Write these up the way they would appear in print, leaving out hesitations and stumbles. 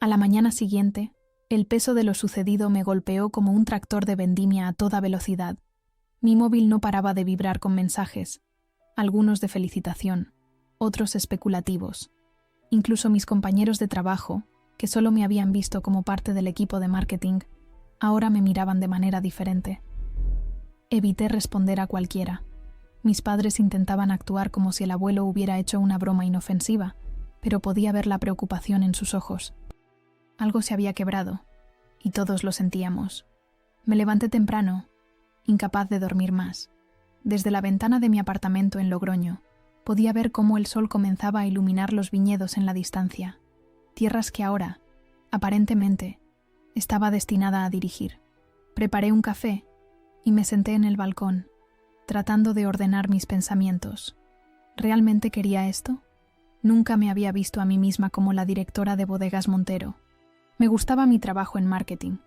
A la mañana siguiente, el peso de lo sucedido me golpeó como un tractor de vendimia a toda velocidad. Mi móvil no paraba de vibrar con mensajes, algunos de felicitación, otros especulativos. Incluso mis compañeros de trabajo, que solo me habían visto como parte del equipo de marketing, ahora me miraban de manera diferente. Evité responder a cualquiera. Mis padres intentaban actuar como si el abuelo hubiera hecho una broma inofensiva, pero podía ver la preocupación en sus ojos. Algo se había quebrado, y todos lo sentíamos. Me levanté temprano, incapaz de dormir más. Desde la ventana de mi apartamento en Logroño, podía ver cómo el sol comenzaba a iluminar los viñedos en la distancia, tierras que ahora, aparentemente, estaba destinada a dirigir. Preparé un café y me senté en el balcón, tratando de ordenar mis pensamientos. ¿Realmente quería esto? Nunca me había visto a mí misma como la directora de Bodegas Montero. Me gustaba mi trabajo en marketing,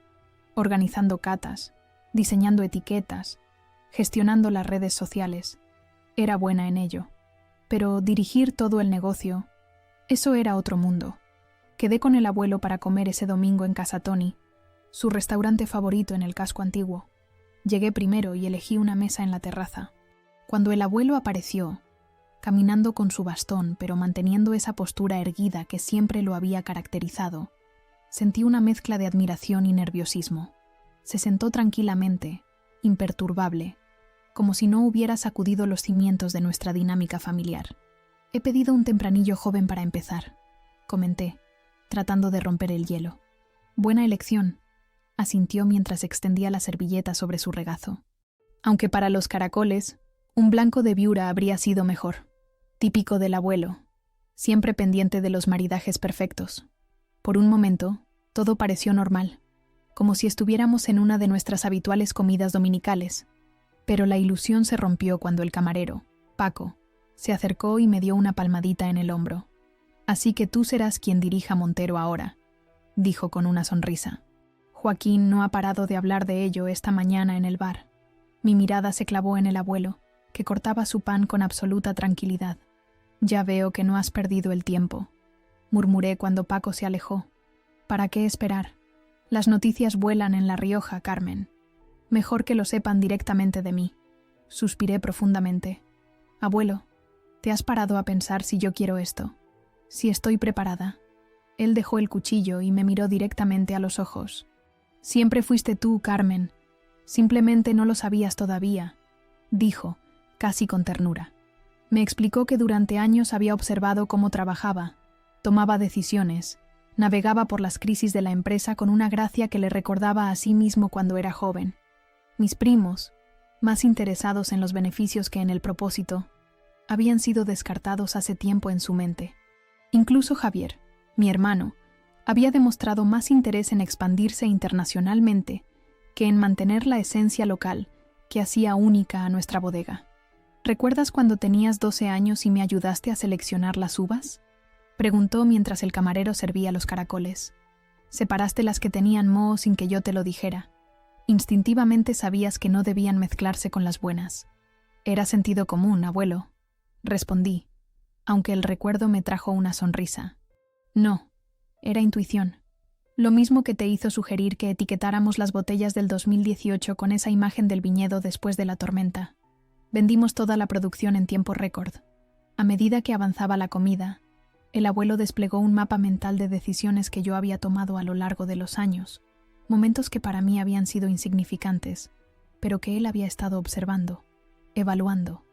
organizando catas, diseñando etiquetas, gestionando las redes sociales. Era buena en ello. Pero dirigir todo el negocio, eso era otro mundo. Quedé con el abuelo para comer ese domingo en Casa Toni, su restaurante favorito en el casco antiguo. Llegué primero y elegí una mesa en la terraza. Cuando el abuelo apareció, caminando con su bastón pero manteniendo esa postura erguida que siempre lo había caracterizado, sentí una mezcla de admiración y nerviosismo. Se sentó tranquilamente, imperturbable, como si no hubiera sacudido los cimientos de nuestra dinámica familiar. «He pedido un tempranillo joven para empezar», comenté, tratando de romper el hielo. «Buena elección», asintió mientras extendía la servilleta sobre su regazo. Aunque para los caracoles, un blanco de viura habría sido mejor. Típico del abuelo, siempre pendiente de los maridajes perfectos. Por un momento, todo pareció normal, como si estuviéramos en una de nuestras habituales comidas dominicales. Pero la ilusión se rompió cuando el camarero, Paco, se acercó y me dio una palmadita en el hombro. «Así que tú serás quien dirija Montero ahora», dijo con una sonrisa. Joaquín no ha parado de hablar de ello esta mañana en el bar. Mi mirada se clavó en el abuelo, que cortaba su pan con absoluta tranquilidad. «Ya veo que no has perdido el tiempo», murmuré cuando Paco se alejó. «¿Para qué esperar? Las noticias vuelan en La Rioja, Carmen. Mejor que lo sepan directamente de mí». Suspiré profundamente. «Abuelo, ¿te has parado a pensar si yo quiero esto? Si estoy preparada?» Él dejó el cuchillo y me miró directamente a los ojos. «Siempre fuiste tú, Carmen. Simplemente no lo sabías todavía», dijo, casi con ternura. Me explicó que durante años había observado cómo trabajaba, tomaba decisiones, navegaba por las crisis de la empresa con una gracia que le recordaba a sí mismo cuando era joven. Mis primos, más interesados en los beneficios que en el propósito, habían sido descartados hace tiempo en su mente. Incluso Javier, mi hermano, había demostrado más interés en expandirse internacionalmente que en mantener la esencia local que hacía única a nuestra bodega. ¿Recuerdas cuando tenías 12 años y me ayudaste a seleccionar las uvas?, preguntó mientras el camarero servía los caracoles. Separaste las que tenían moho sin que yo te lo dijera. Instintivamente sabías que no debían mezclarse con las buenas. Era sentido común, abuelo, respondí, aunque el recuerdo me trajo una sonrisa. No, era intuición. Lo mismo que te hizo sugerir que etiquetáramos las botellas del 2018 con esa imagen del viñedo después de la tormenta. Vendimos toda la producción en tiempo récord. A medida que avanzaba la comida, el abuelo desplegó un mapa mental de decisiones que yo había tomado a lo largo de los años, momentos que para mí habían sido insignificantes, pero que él había estado observando, evaluando,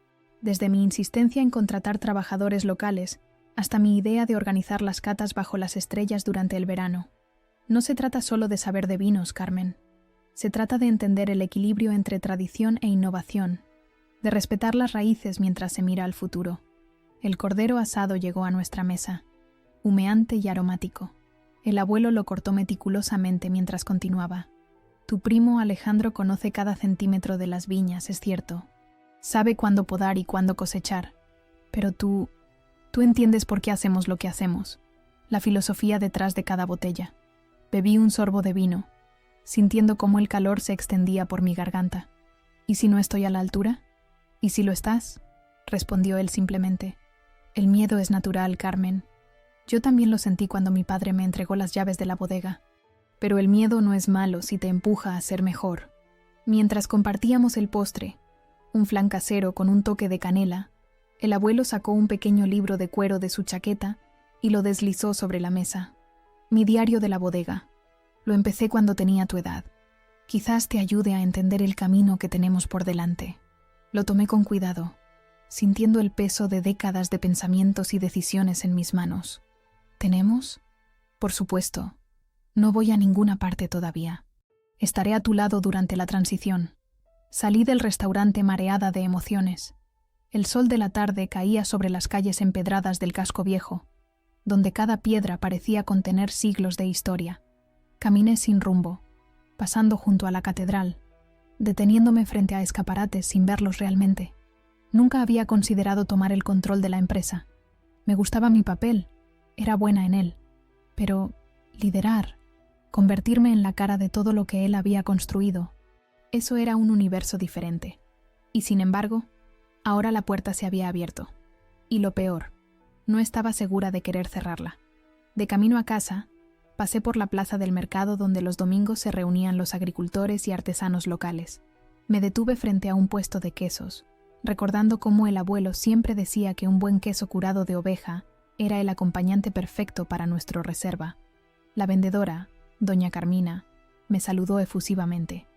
desde mi insistencia en contratar trabajadores locales hasta mi idea de organizar las catas bajo las estrellas durante el verano. No se trata solo de saber de vinos, Carmen. Se trata de entender el equilibrio entre tradición e innovación, de respetar las raíces mientras se mira al futuro. El cordero asado llegó a nuestra mesa, humeante y aromático. El abuelo lo cortó meticulosamente mientras continuaba. Tu primo Alejandro conoce cada centímetro de las viñas, es cierto. Sabe cuándo podar y cuándo cosechar. Pero tú entiendes por qué hacemos lo que hacemos. La filosofía detrás de cada botella. Bebí un sorbo de vino, sintiendo cómo el calor se extendía por mi garganta. ¿Y si no estoy a la altura? ¿Y si lo estás?, respondió él simplemente. El miedo es natural, Carmen. Yo también lo sentí cuando mi padre me entregó las llaves de la bodega. Pero el miedo no es malo si te empuja a ser mejor. Mientras compartíamos el postre, un flan casero con un toque de canela, el abuelo sacó un pequeño libro de cuero de su chaqueta y lo deslizó sobre la mesa. Mi diario de la bodega. Lo empecé cuando tenía tu edad. Quizás te ayude a entender el camino que tenemos por delante. Lo tomé con cuidado, sintiendo el peso de décadas de pensamientos y decisiones en mis manos. ¿Tenemos? Por supuesto. No voy a ninguna parte todavía. Estaré a tu lado durante la transición. Salí del restaurante mareada de emociones. El sol de la tarde caía sobre las calles empedradas del casco viejo, donde cada piedra parecía contener siglos de historia. Caminé sin rumbo, pasando junto a la catedral, deteniéndome frente a escaparates sin verlos realmente. Nunca había considerado tomar el control de la empresa. Me gustaba mi papel, era buena en él. Pero liderar, convertirme en la cara de todo lo que él había construido, eso era un universo diferente. Y sin embargo, ahora la puerta se había abierto. Y lo peor, no estaba segura de querer cerrarla. De camino a casa, pasé por la plaza del mercado donde los domingos se reunían los agricultores y artesanos locales. Me detuve frente a un puesto de quesos, recordando cómo el abuelo siempre decía que un buen queso curado de oveja era el acompañante perfecto para nuestra reserva. La vendedora, doña Carmina, me saludó efusivamente.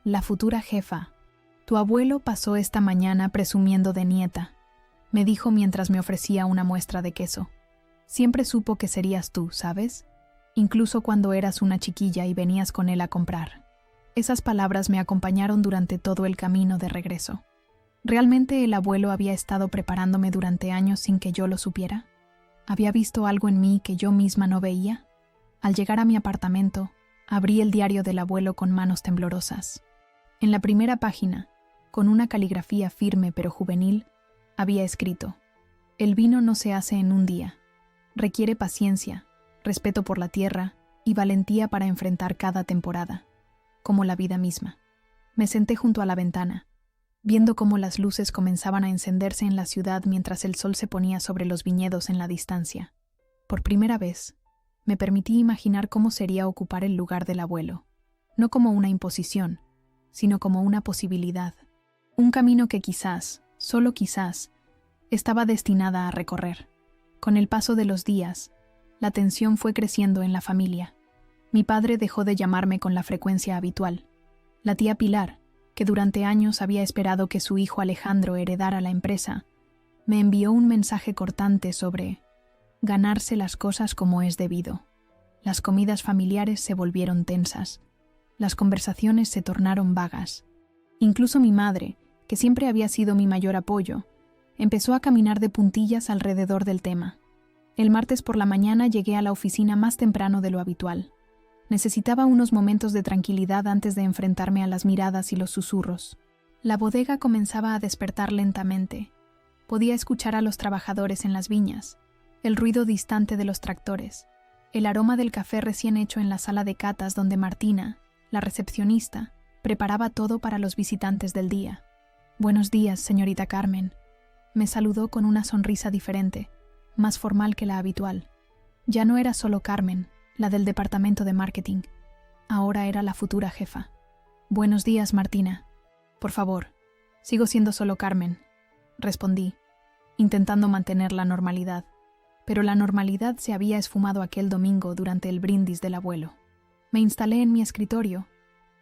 La futura jefa. Tu abuelo pasó esta mañana presumiendo de nieta, me dijo mientras me ofrecía una muestra de queso. Siempre supo que serías tú, ¿sabes? Incluso cuando eras una chiquilla y venías con él a comprar. Esas palabras me acompañaron durante todo el camino de regreso. ¿Realmente el abuelo había estado preparándome durante años sin que yo lo supiera? ¿Había visto algo en mí que yo misma no veía? Al llegar a mi apartamento, abrí el diario del abuelo con manos temblorosas. En la primera página, con una caligrafía firme pero juvenil, había escrito: el vino no se hace en un día. Requiere paciencia, respeto por la tierra y valentía para enfrentar cada temporada, como la vida misma. Me senté junto a la ventana, viendo cómo las luces comenzaban a encenderse en la ciudad mientras el sol se ponía sobre los viñedos en la distancia. Por primera vez, me permití imaginar cómo sería ocupar el lugar del abuelo, no como una imposición, sino como una posibilidad, un camino que quizás, solo quizás, estaba destinada a recorrer. Con el paso de los días, la tensión fue creciendo en la familia. Mi padre dejó de llamarme con la frecuencia habitual. La tía Pilar, que durante años había esperado que su hijo Alejandro heredara la empresa, me envió un mensaje cortante sobre ganarse las cosas como es debido. Las comidas familiares se volvieron tensas. Las conversaciones se tornaron vagas. Incluso mi madre, que siempre había sido mi mayor apoyo, empezó a caminar de puntillas alrededor del tema. El martes por la mañana llegué a la oficina más temprano de lo habitual. Necesitaba unos momentos de tranquilidad antes de enfrentarme a las miradas y los susurros. La bodega comenzaba a despertar lentamente. Podía escuchar a los trabajadores en las viñas, el ruido distante de los tractores, el aroma del café recién hecho en la sala de catas donde Martina, la recepcionista, preparaba todo para los visitantes del día. «Buenos días, señorita Carmen», me saludó con una sonrisa diferente, más formal que la habitual. Ya no era solo Carmen, la del departamento de marketing. Ahora era la futura jefa. «Buenos días, Martina. Por favor, sigo siendo solo Carmen», respondí, intentando mantener la normalidad. Pero la normalidad se había esfumado aquel domingo durante el brindis del abuelo. Me instalé en mi escritorio,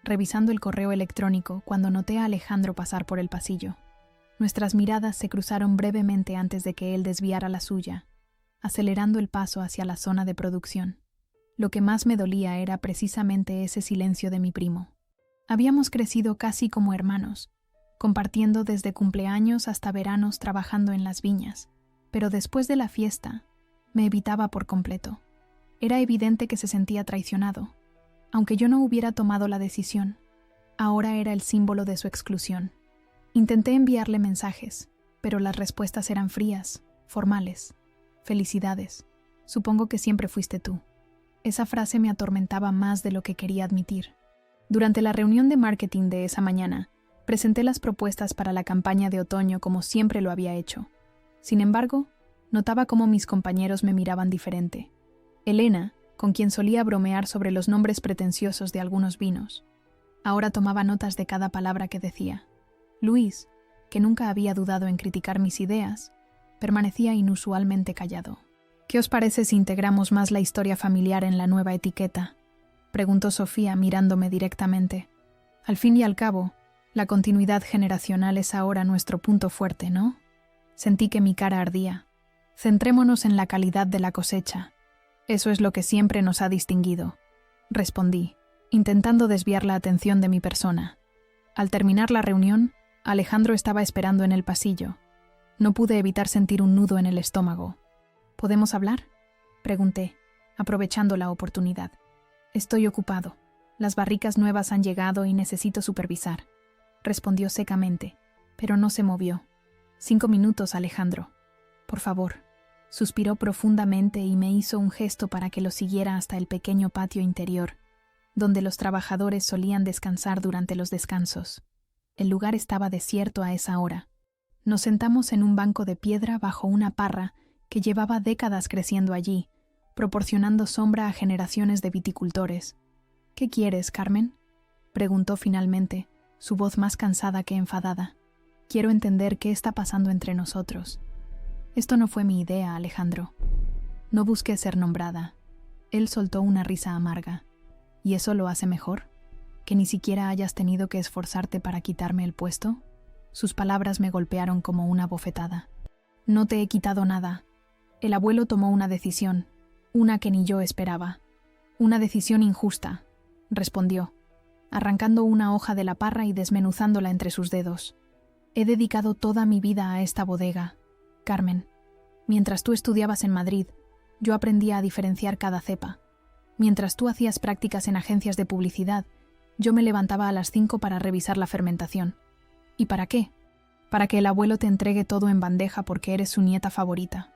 revisando el correo electrónico cuando noté a Alejandro pasar por el pasillo. Nuestras miradas se cruzaron brevemente antes de que él desviara la suya, acelerando el paso hacia la zona de producción. Lo que más me dolía era precisamente ese silencio de mi primo. Habíamos crecido casi como hermanos, compartiendo desde cumpleaños hasta veranos trabajando en las viñas, pero después de la fiesta, me evitaba por completo. Era evidente que se sentía traicionado, aunque yo no hubiera tomado la decisión. Ahora era el símbolo de su exclusión. Intenté enviarle mensajes, pero las respuestas eran frías, formales. «Felicidades. Supongo que siempre fuiste tú». Esa frase me atormentaba más de lo que quería admitir. Durante la reunión de marketing de esa mañana, presenté las propuestas para la campaña de otoño como siempre lo había hecho. Sin embargo, Notaba cómo mis compañeros me miraban diferente. Elena, con quien solía bromear sobre los nombres pretenciosos de algunos vinos, ahora tomaba notas de cada palabra que decía. Luis, que nunca había dudado en criticar mis ideas, permanecía inusualmente callado. «¿Qué os parece si integramos más la historia familiar en la nueva etiqueta?», preguntó Sofía mirándome directamente. «Al fin y al cabo, la continuidad generacional es ahora nuestro punto fuerte, ¿no?». Sentí que mi cara ardía. «Centrémonos en la calidad de la cosecha. Eso es lo que siempre nos ha distinguido», respondí, intentando desviar la atención de mi persona. Al terminar la reunión, Alejandro estaba esperando en el pasillo. No pude evitar sentir un nudo en el estómago. «¿Podemos hablar?», pregunté, aprovechando la oportunidad. «Estoy ocupado. Las barricas nuevas han llegado y necesito supervisar», respondió secamente, pero no se movió. «5 minutos, Alejandro. Por favor». Suspiró profundamente y me hizo un gesto para que lo siguiera hasta el pequeño patio interior, donde los trabajadores solían descansar durante los descansos. El lugar estaba desierto a esa hora. Nos sentamos en un banco de piedra bajo una parra que llevaba décadas creciendo allí, proporcionando sombra a generaciones de viticultores. «¿Qué quieres, Carmen?», preguntó finalmente, su voz más cansada que enfadada. «Quiero entender qué está pasando entre nosotros». «Esto no fue mi idea, Alejandro. No busqué ser nombrada». Él soltó una risa amarga. «¿Y eso lo hace mejor? ¿Que ni siquiera hayas tenido que esforzarte para quitarme el puesto?». Sus palabras me golpearon como una bofetada. «No te he quitado nada. El abuelo tomó una decisión, una que ni yo esperaba. Una decisión injusta», respondió, arrancando una hoja de la parra y desmenuzándola entre sus dedos. «He dedicado toda mi vida a esta bodega, Carmen. Mientras tú estudiabas en Madrid, yo aprendí a diferenciar cada cepa. Mientras tú hacías prácticas en agencias de publicidad, yo me levantaba a las 5 para revisar la fermentación. ¿Y para qué? Para que el abuelo te entregue todo en bandeja porque eres su nieta favorita».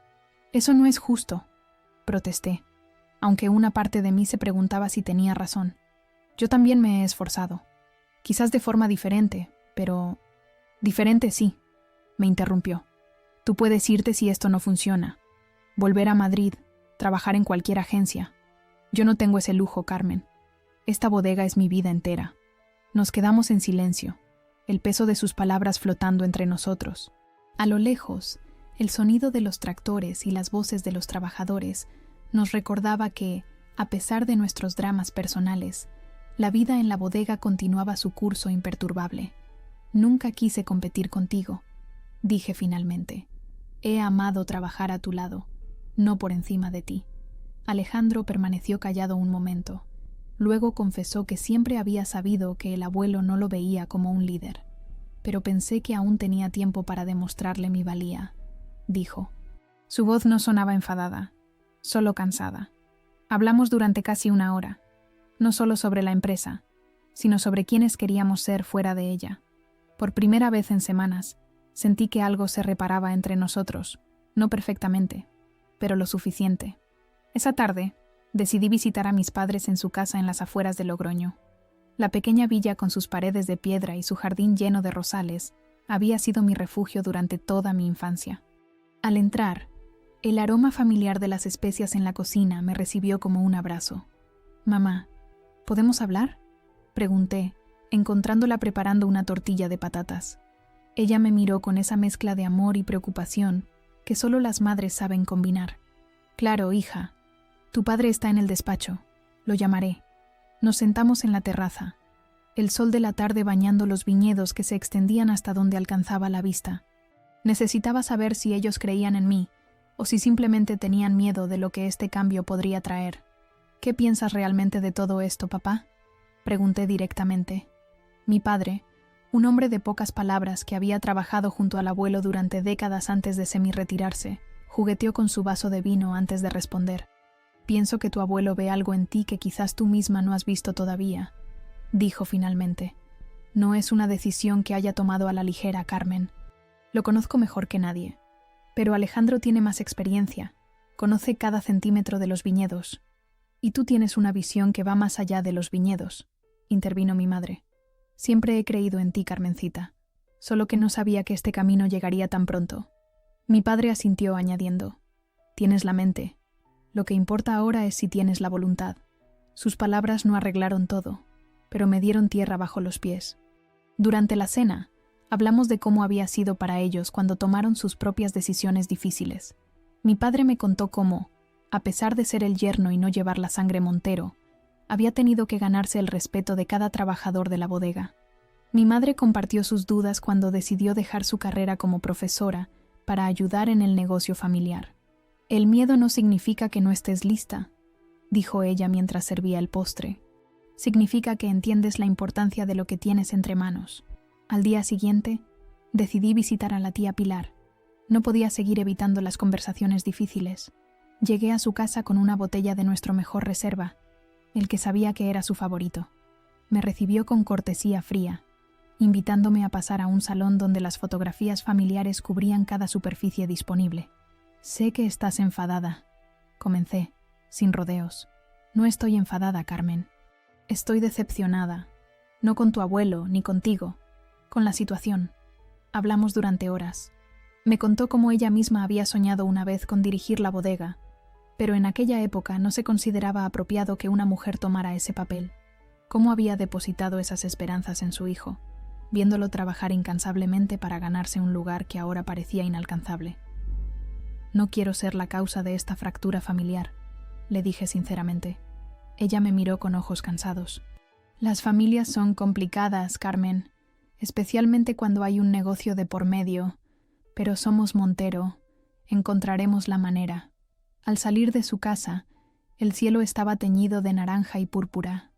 «Eso no es justo», protesté, aunque una parte de mí se preguntaba si tenía razón. «Yo también me he esforzado. Quizás de forma diferente, pero...». «Diferente sí», me interrumpió. «Tú puedes irte si esto no funciona. Volver a Madrid, trabajar en cualquier agencia. Yo no tengo ese lujo, Carmen. Esta bodega es mi vida entera». Nos quedamos en silencio, el peso de sus palabras flotando entre nosotros. A lo lejos, el sonido de los tractores y las voces de los trabajadores nos recordaba que, a pesar de nuestros dramas personales, la vida en la bodega continuaba su curso imperturbable. «Nunca quise competir contigo», dije finalmente. «He amado trabajar a tu lado, no por encima de ti». Alejandro permaneció callado un momento. Luego confesó que siempre había sabido que el abuelo no lo veía como un líder. «Pero pensé que aún tenía tiempo para demostrarle mi valía», dijo. Su voz no sonaba enfadada, solo cansada. Hablamos durante casi 1 hora, no solo sobre la empresa, sino sobre quiénes queríamos ser fuera de ella. Por primera vez en semanas, sentí que algo se reparaba entre nosotros, no perfectamente, pero lo suficiente. Esa tarde, decidí visitar a mis padres en su casa en las afueras de Logroño. La pequeña villa con sus paredes de piedra y su jardín lleno de rosales había sido mi refugio durante toda mi infancia. Al entrar, el aroma familiar de las especias en la cocina me recibió como un abrazo. «Mamá, ¿podemos hablar?», pregunté, encontrándola preparando una tortilla de patatas. Ella me miró con esa mezcla de amor y preocupación que solo las madres saben combinar. «Claro, hija. Tu padre está en el despacho. Lo llamaré». Nos sentamos en la terraza, el sol de la tarde bañando los viñedos que se extendían hasta donde alcanzaba la vista. Necesitaba saber si ellos creían en mí, o si simplemente tenían miedo de lo que este cambio podría traer. «¿Qué piensas realmente de todo esto, papá?», pregunté directamente. Mi padre, un hombre de pocas palabras que había trabajado junto al abuelo durante décadas antes de semi-retirarse, jugueteó con su vaso de vino antes de responder. «Pienso que tu abuelo ve algo en ti que quizás tú misma no has visto todavía», dijo finalmente. «No es una decisión que haya tomado a la ligera, Carmen. Lo conozco mejor que nadie. Pero Alejandro tiene más experiencia, conoce cada centímetro de los viñedos. Y tú tienes una visión que va más allá de los viñedos», intervino mi madre. «Siempre he creído en ti, Carmencita, solo que no sabía que este camino llegaría tan pronto». Mi padre asintió añadiendo: Tienes la mente. Lo que importa ahora es si tienes la voluntad. Sus palabras no arreglaron todo, pero me dieron tierra bajo los pies. Durante la cena, hablamos de cómo había sido para ellos cuando tomaron sus propias decisiones difíciles. Mi padre me contó cómo, a pesar de ser el yerno y no llevar la sangre Montero, había tenido que ganarse el respeto de cada trabajador de la bodega. Mi madre compartió sus dudas cuando decidió dejar su carrera como profesora para ayudar en el negocio familiar. «El miedo no significa que no estés lista», dijo ella mientras servía el postre. «Significa que entiendes la importancia de lo que tienes entre manos». Al día siguiente, decidí visitar a la tía Pilar. No podía seguir evitando las conversaciones difíciles. Llegué a su casa con una botella de nuestro mejor reserva, el que sabía que era su favorito. Me recibió con cortesía fría, invitándome a pasar a un salón donde las fotografías familiares cubrían cada superficie disponible. «Sé que estás enfadada», comencé, sin rodeos. «No estoy enfadada, Carmen. Estoy decepcionada. No con tu abuelo, ni contigo. Con la situación». Hablamos durante horas. Me contó cómo ella misma había soñado una vez con dirigir la bodega, pero en aquella época no se consideraba apropiado que una mujer tomara ese papel. Cómo había depositado esas esperanzas en su hijo, viéndolo trabajar incansablemente para ganarse un lugar que ahora parecía inalcanzable. «No quiero ser la causa de esta fractura familiar», le dije sinceramente. Ella me miró con ojos cansados. «Las familias son complicadas, Carmen, especialmente cuando hay un negocio de por medio, pero somos Montero, encontraremos la manera». Al salir de su casa, el cielo estaba teñido de naranja y púrpura.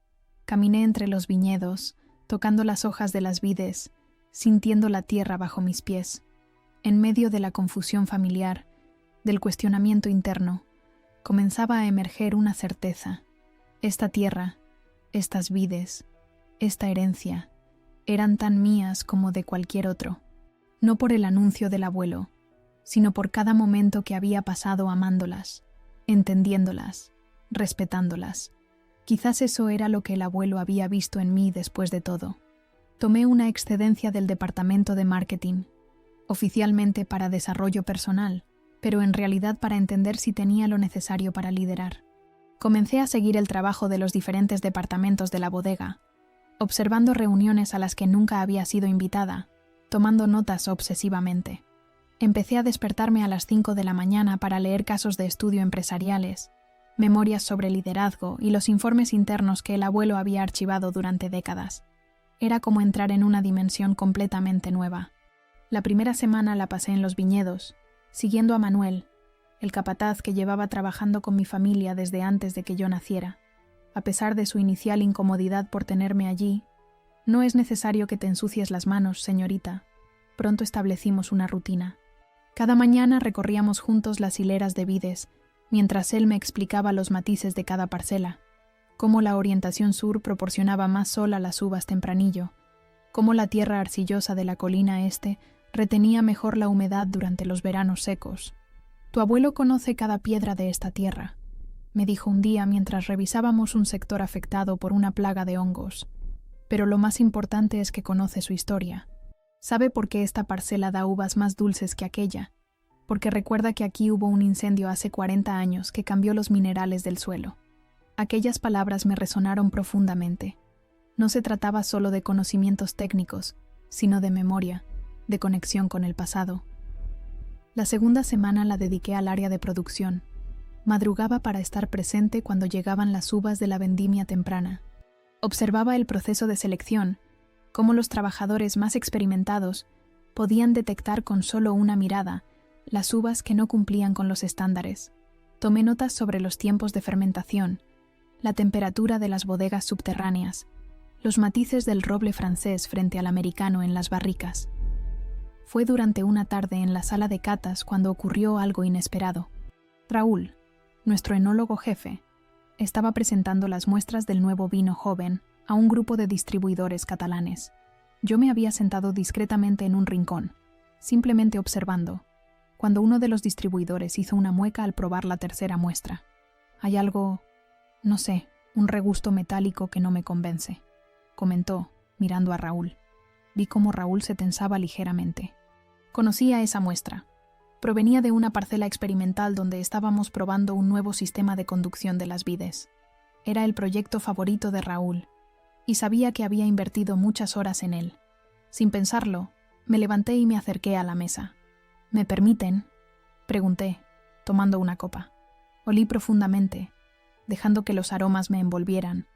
Caminé entre los viñedos, tocando las hojas de las vides, sintiendo la tierra bajo mis pies. En medio de la confusión familiar, del cuestionamiento interno, comenzaba a emerger una certeza. Esta tierra, estas vides, esta herencia, eran tan mías como de cualquier otro. No por el anuncio del abuelo, sino por cada momento que había pasado amándolas, entendiéndolas, respetándolas. Quizás eso era lo que el abuelo había visto en mí después de todo. Tomé una excedencia del departamento de marketing, oficialmente para desarrollo personal, pero en realidad para entender si tenía lo necesario para liderar. Comencé a seguir el trabajo de los diferentes departamentos de la bodega, observando reuniones a las que nunca había sido invitada, tomando notas obsesivamente. Empecé a despertarme a las 5 de la mañana para leer casos de estudio empresariales, memorias sobre liderazgo y los informes internos que el abuelo había archivado durante décadas. Era como entrar en una dimensión completamente nueva. La primera semana la pasé en los viñedos, siguiendo a Manuel, el capataz que llevaba trabajando con mi familia desde antes de que yo naciera. A pesar de su inicial incomodidad por tenerme allí, «No es necesario que te ensucies las manos, señorita». Pronto establecimos una rutina. Cada mañana recorríamos juntos las hileras de vides, mientras él me explicaba los matices de cada parcela, cómo la orientación sur proporcionaba más sol a las uvas tempranillo, cómo la tierra arcillosa de la colina este retenía mejor la humedad durante los veranos secos. «Tu abuelo conoce cada piedra de esta tierra», me dijo un día mientras revisábamos un sector afectado por una plaga de hongos. «Pero lo más importante es que conoce su historia. Sabe por qué esta parcela da uvas más dulces que aquella, porque recuerda que aquí hubo un incendio hace 40 años que cambió los minerales del suelo». Aquellas palabras me resonaron profundamente. No se trataba solo de conocimientos técnicos, sino de memoria, de conexión con el pasado. La segunda semana la dediqué al área de producción. Madrugaba para estar presente cuando llegaban las uvas de la vendimia temprana. Observaba el proceso de selección, cómo los trabajadores más experimentados podían detectar con solo una mirada las uvas que no cumplían con los estándares. Tomé notas sobre los tiempos de fermentación, la temperatura de las bodegas subterráneas, los matices del roble francés frente al americano en las barricas. Fue durante una tarde en la sala de catas cuando ocurrió algo inesperado. Raúl, nuestro enólogo jefe, estaba presentando las muestras del nuevo vino joven a un grupo de distribuidores catalanes. Yo me había sentado discretamente en un rincón, simplemente observando, cuando uno de los distribuidores hizo una mueca al probar la tercera muestra. «Hay algo, no sé, un regusto metálico que no me convence», comentó, mirando a Raúl. Vi cómo Raúl se tensaba ligeramente. Conocía esa muestra. Provenía de una parcela experimental donde estábamos probando un nuevo sistema de conducción de las vides. Era el proyecto favorito de Raúl, y sabía que había invertido muchas horas en él. Sin pensarlo, me levanté y me acerqué a la mesa. ¿Me permiten?, pregunté, tomando una copa. Olí profundamente, dejando que los aromas me envolvieran,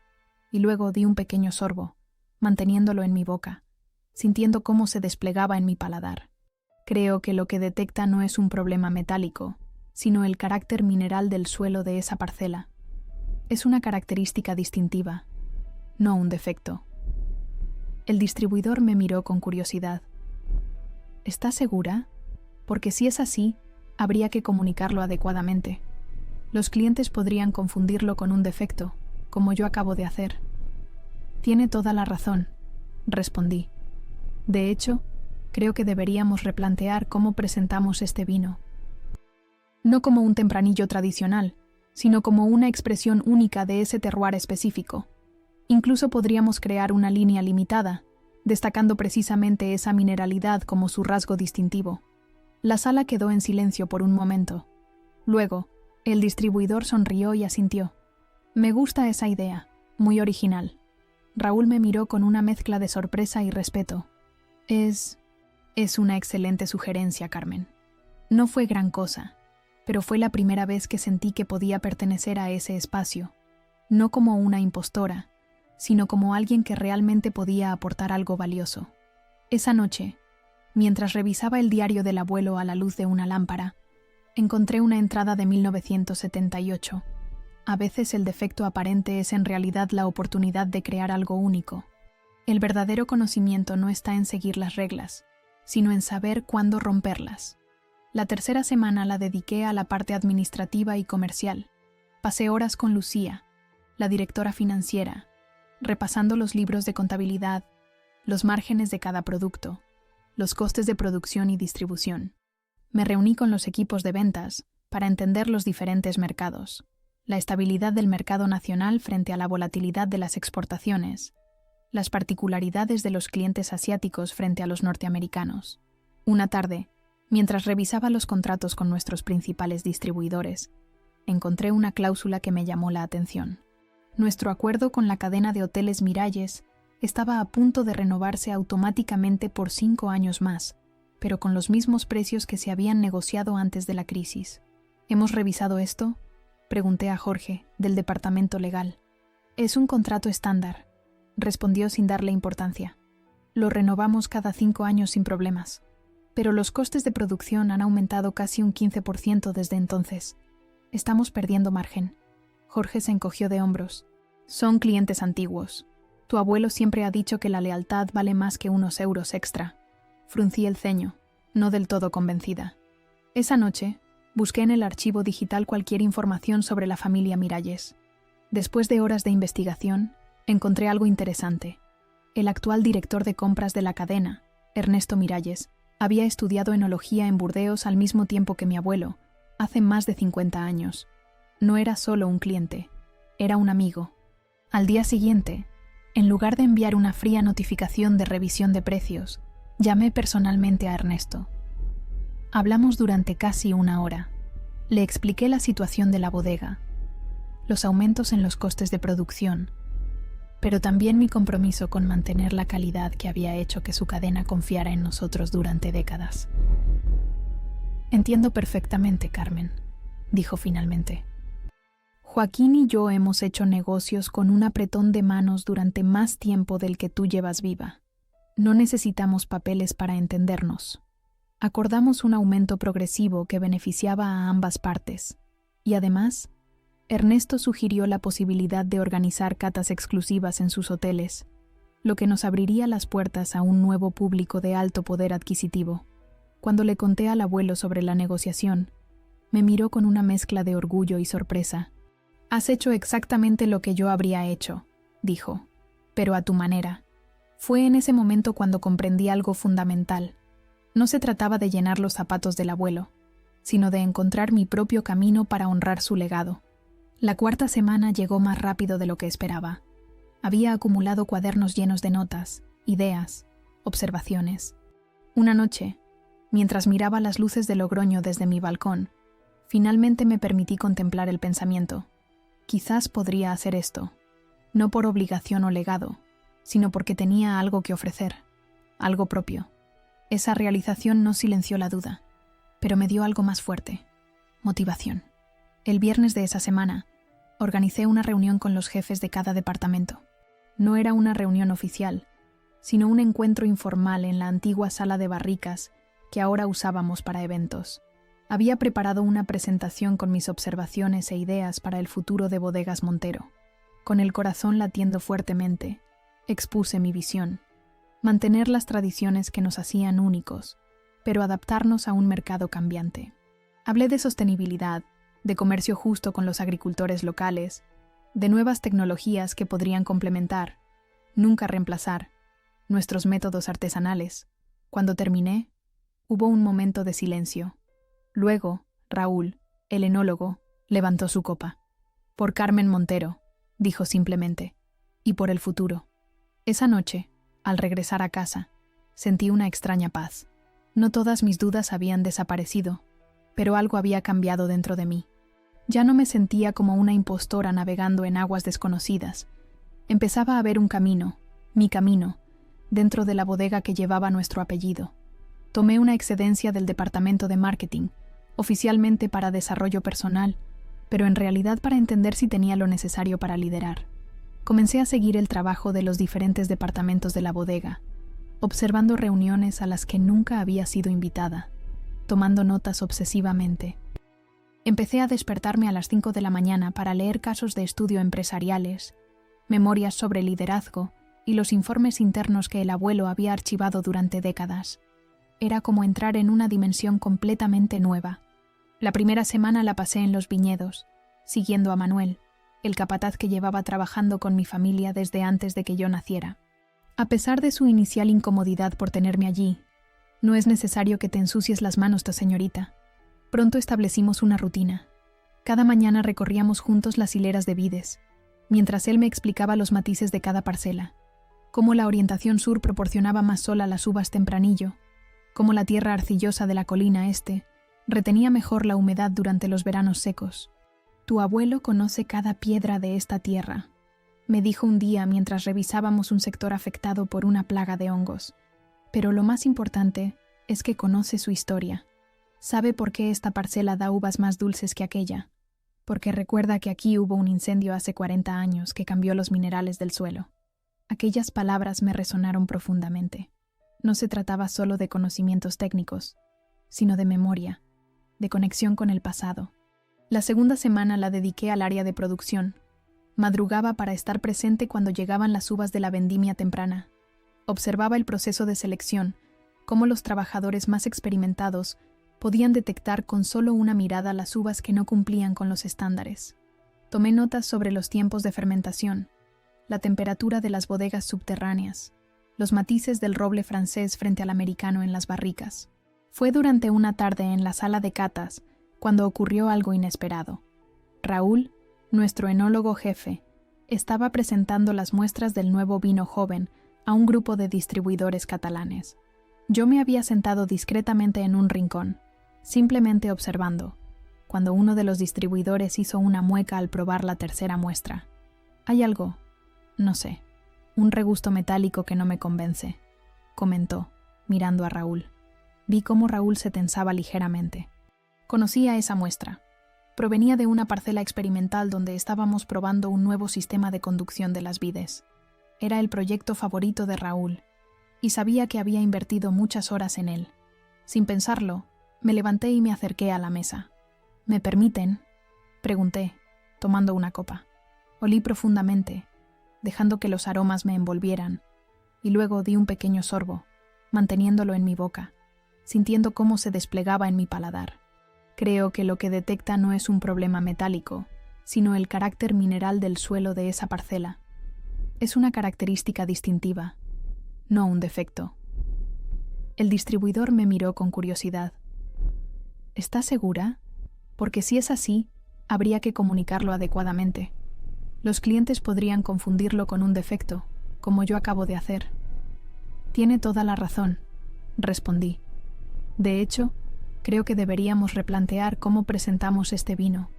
y luego di un pequeño sorbo, manteniéndolo en mi boca, sintiendo cómo se desplegaba en mi paladar. Creo que lo que detecta no es un problema metálico, sino el carácter mineral del suelo de esa parcela. Es una característica distintiva, no un defecto. El distribuidor me miró con curiosidad. ¿Estás segura? Porque si es así, habría que comunicarlo adecuadamente. Los clientes podrían confundirlo con un defecto, como yo acabo de hacer. Tiene toda la razón, respondí. De hecho, creo que deberíamos replantear cómo presentamos este vino. No como un tempranillo tradicional, sino como una expresión única de ese terroir específico. Incluso podríamos crear una línea limitada, destacando precisamente esa mineralidad como su rasgo distintivo. La sala quedó en silencio por un momento. Luego, el distribuidor sonrió y asintió. Me gusta esa idea, muy original. Raúl me miró con una mezcla de sorpresa y respeto. Es una excelente sugerencia, Carmen. No fue gran cosa, pero fue la primera vez que sentí que podía pertenecer a ese espacio, no como una impostora, sino como alguien que realmente podía aportar algo valioso. Esa noche, mientras revisaba el diario del abuelo a la luz de una lámpara, encontré una entrada de 1978. A veces el defecto aparente es en realidad la oportunidad de crear algo único. El verdadero conocimiento no está en seguir las reglas, sino en saber cuándo romperlas. La tercera semana la dediqué a la parte administrativa y comercial. Pasé horas con Lucía, la directora financiera, repasando los libros de contabilidad, los márgenes de cada producto, los costes de producción y distribución. Me reuní con los equipos de ventas para entender los diferentes mercados, la estabilidad del mercado nacional frente a la volatilidad de las exportaciones, las particularidades de los clientes asiáticos frente a los norteamericanos. Una tarde, mientras revisaba los contratos con nuestros principales distribuidores, encontré una cláusula que me llamó la atención. Nuestro acuerdo con la cadena de hoteles Miralles estaba a punto de renovarse automáticamente por 5 años más, pero con los mismos precios que se habían negociado antes de la crisis. ¿Hemos revisado esto?, pregunté a Jorge, del departamento legal. Es un contrato estándar, respondió sin darle importancia. Lo renovamos cada 5 años sin problemas, pero los costes de producción han aumentado casi un 15% desde entonces. Estamos perdiendo margen. Jorge se encogió de hombros. Son clientes antiguos. Tu abuelo siempre ha dicho que la lealtad vale más que unos euros extra. Fruncí el ceño, no del todo convencida. Esa noche, busqué en el archivo digital cualquier información sobre la familia Miralles. Después de horas de investigación, encontré algo interesante. El actual director de compras de la cadena, Ernesto Miralles, había estudiado enología en Burdeos al mismo tiempo que mi abuelo, hace más de 50 años. No era solo un cliente, era un amigo. Al día siguiente, en lugar de enviar una fría notificación de revisión de precios, llamé personalmente a Ernesto. Hablamos durante casi 1 hora. Le expliqué la situación de la bodega, los aumentos en los costes de producción, pero también mi compromiso con mantener la calidad que había hecho que su cadena confiara en nosotros durante décadas. Entiendo perfectamente, Carmen, dijo finalmente. Joaquín y yo hemos hecho negocios con un apretón de manos durante más tiempo del que tú llevas viva. No necesitamos papeles para entendernos. Acordamos un aumento progresivo que beneficiaba a ambas partes, y además, Ernesto sugirió la posibilidad de organizar catas exclusivas en sus hoteles, lo que nos abriría las puertas a un nuevo público de alto poder adquisitivo. Cuando le conté al abuelo sobre la negociación, me miró con una mezcla de orgullo y sorpresa. «Has hecho exactamente lo que yo habría hecho», dijo, «pero a tu manera». Fue en ese momento cuando comprendí algo fundamental. No se trataba de llenar los zapatos del abuelo, sino de encontrar mi propio camino para honrar su legado. La 4ª semana llegó más rápido de lo que esperaba. Había acumulado cuadernos llenos de notas, ideas, observaciones. Una noche, Mientras miraba las luces de Logroño desde mi balcón, finalmente me permití contemplar el pensamiento. Quizás podría hacer esto, no por obligación o legado, sino porque tenía algo que ofrecer, algo propio. Esa realización no silenció la duda, pero me dio algo más fuerte: motivación. El viernes de esa semana, organicé una reunión con los jefes de cada departamento. No era una reunión oficial, sino un encuentro informal en la antigua sala de barricas que ahora usábamos para eventos. Había preparado una presentación con mis observaciones e ideas para el futuro de Bodegas Montero. Con el corazón latiendo fuertemente, expuse mi visión: mantener las tradiciones que nos hacían únicos, pero adaptarnos a un mercado cambiante. Hablé de sostenibilidad, de comercio justo con los agricultores locales, de nuevas tecnologías que podrían complementar, nunca reemplazar, nuestros métodos artesanales. Cuando terminé, hubo un momento de silencio. Luego, Raúl, el enólogo, levantó su copa. «Por Carmen Montero», dijo simplemente, «y por el futuro». Esa noche, al regresar a casa, sentí una extraña paz. No todas mis dudas habían desaparecido, pero algo había cambiado dentro de mí. Ya no me sentía como una impostora navegando en aguas desconocidas. Empezaba a ver un camino, mi camino, dentro de la bodega que llevaba nuestro apellido. Tomé una excedencia del departamento de marketing, oficialmente para desarrollo personal, pero en realidad para entender si tenía lo necesario para liderar. Comencé a seguir el trabajo de los diferentes departamentos de la bodega, observando reuniones a las que nunca había sido invitada, tomando notas obsesivamente. Empecé a despertarme a las 5 de la mañana para leer casos de estudio empresariales, memorias sobre liderazgo y los informes internos que el abuelo había archivado durante décadas. Era como entrar en una dimensión completamente nueva. La primera semana la pasé en los viñedos, siguiendo a Manuel, el capataz que llevaba trabajando con mi familia desde antes de que yo naciera. A pesar de su inicial incomodidad por tenerme allí: «No es necesario que te ensucies las manos, señorita». Pronto establecimos una rutina. Cada mañana recorríamos juntos las hileras de vides, mientras él me explicaba los matices de cada parcela, cómo la orientación sur proporcionaba más sol a las uvas tempranillo, cómo la tierra arcillosa de la colina este retenía mejor la humedad durante los veranos secos. «Tu abuelo conoce cada piedra de esta tierra», me dijo un día mientras revisábamos un sector afectado por una plaga de hongos. «Pero lo más importante es que conoce su historia. Sabe por qué esta parcela da uvas más dulces que aquella, porque recuerda que aquí hubo un incendio hace 40 años que cambió los minerales del suelo». Aquellas palabras me resonaron profundamente. No se trataba solo de conocimientos técnicos, sino de memoria, de conexión con el pasado. La segunda semana la dediqué al área de producción. Madrugaba para estar presente cuando llegaban las uvas de la vendimia temprana. Observaba el proceso de selección, cómo los trabajadores más experimentados podían detectar con solo una mirada las uvas que no cumplían con los estándares. Tomé notas sobre los tiempos de fermentación, la temperatura de las bodegas subterráneas, los matices del roble francés frente al americano en las barricas. Fue durante una tarde en la sala de catas cuando ocurrió algo inesperado. Raúl, nuestro enólogo jefe, estaba presentando las muestras del nuevo vino joven a un grupo de distribuidores catalanes. Yo me había sentado discretamente en un rincón, simplemente observando, cuando uno de los distribuidores hizo una mueca al probar la tercera muestra. «Hay algo, no sé, un regusto metálico que no me convence», comentó, mirando a Raúl. Vi cómo Raúl se tensaba ligeramente. Conocía esa muestra. Provenía de una parcela experimental donde estábamos probando un nuevo sistema de conducción de las vides. Era el proyecto favorito de Raúl, y sabía que había invertido muchas horas en él. Sin pensarlo, me levanté y me acerqué a la mesa. «¿Me permiten?», pregunté, tomando una copa. Olí profundamente, dejando que los aromas me envolvieran, y luego di un pequeño sorbo, manteniéndolo en mi boca, sintiendo cómo se desplegaba en mi paladar. Creo que lo que detecta no es un problema metálico, sino el carácter mineral del suelo de esa parcela. Es una característica distintiva, no un defecto. El distribuidor me miró con curiosidad. «¿Estás segura? Porque si es así, habría que comunicarlo adecuadamente. Los clientes podrían confundirlo con un defecto, como yo acabo de hacer». «Tiene toda la razón», respondí. De hecho, creo que deberíamos replantear cómo presentamos este vino.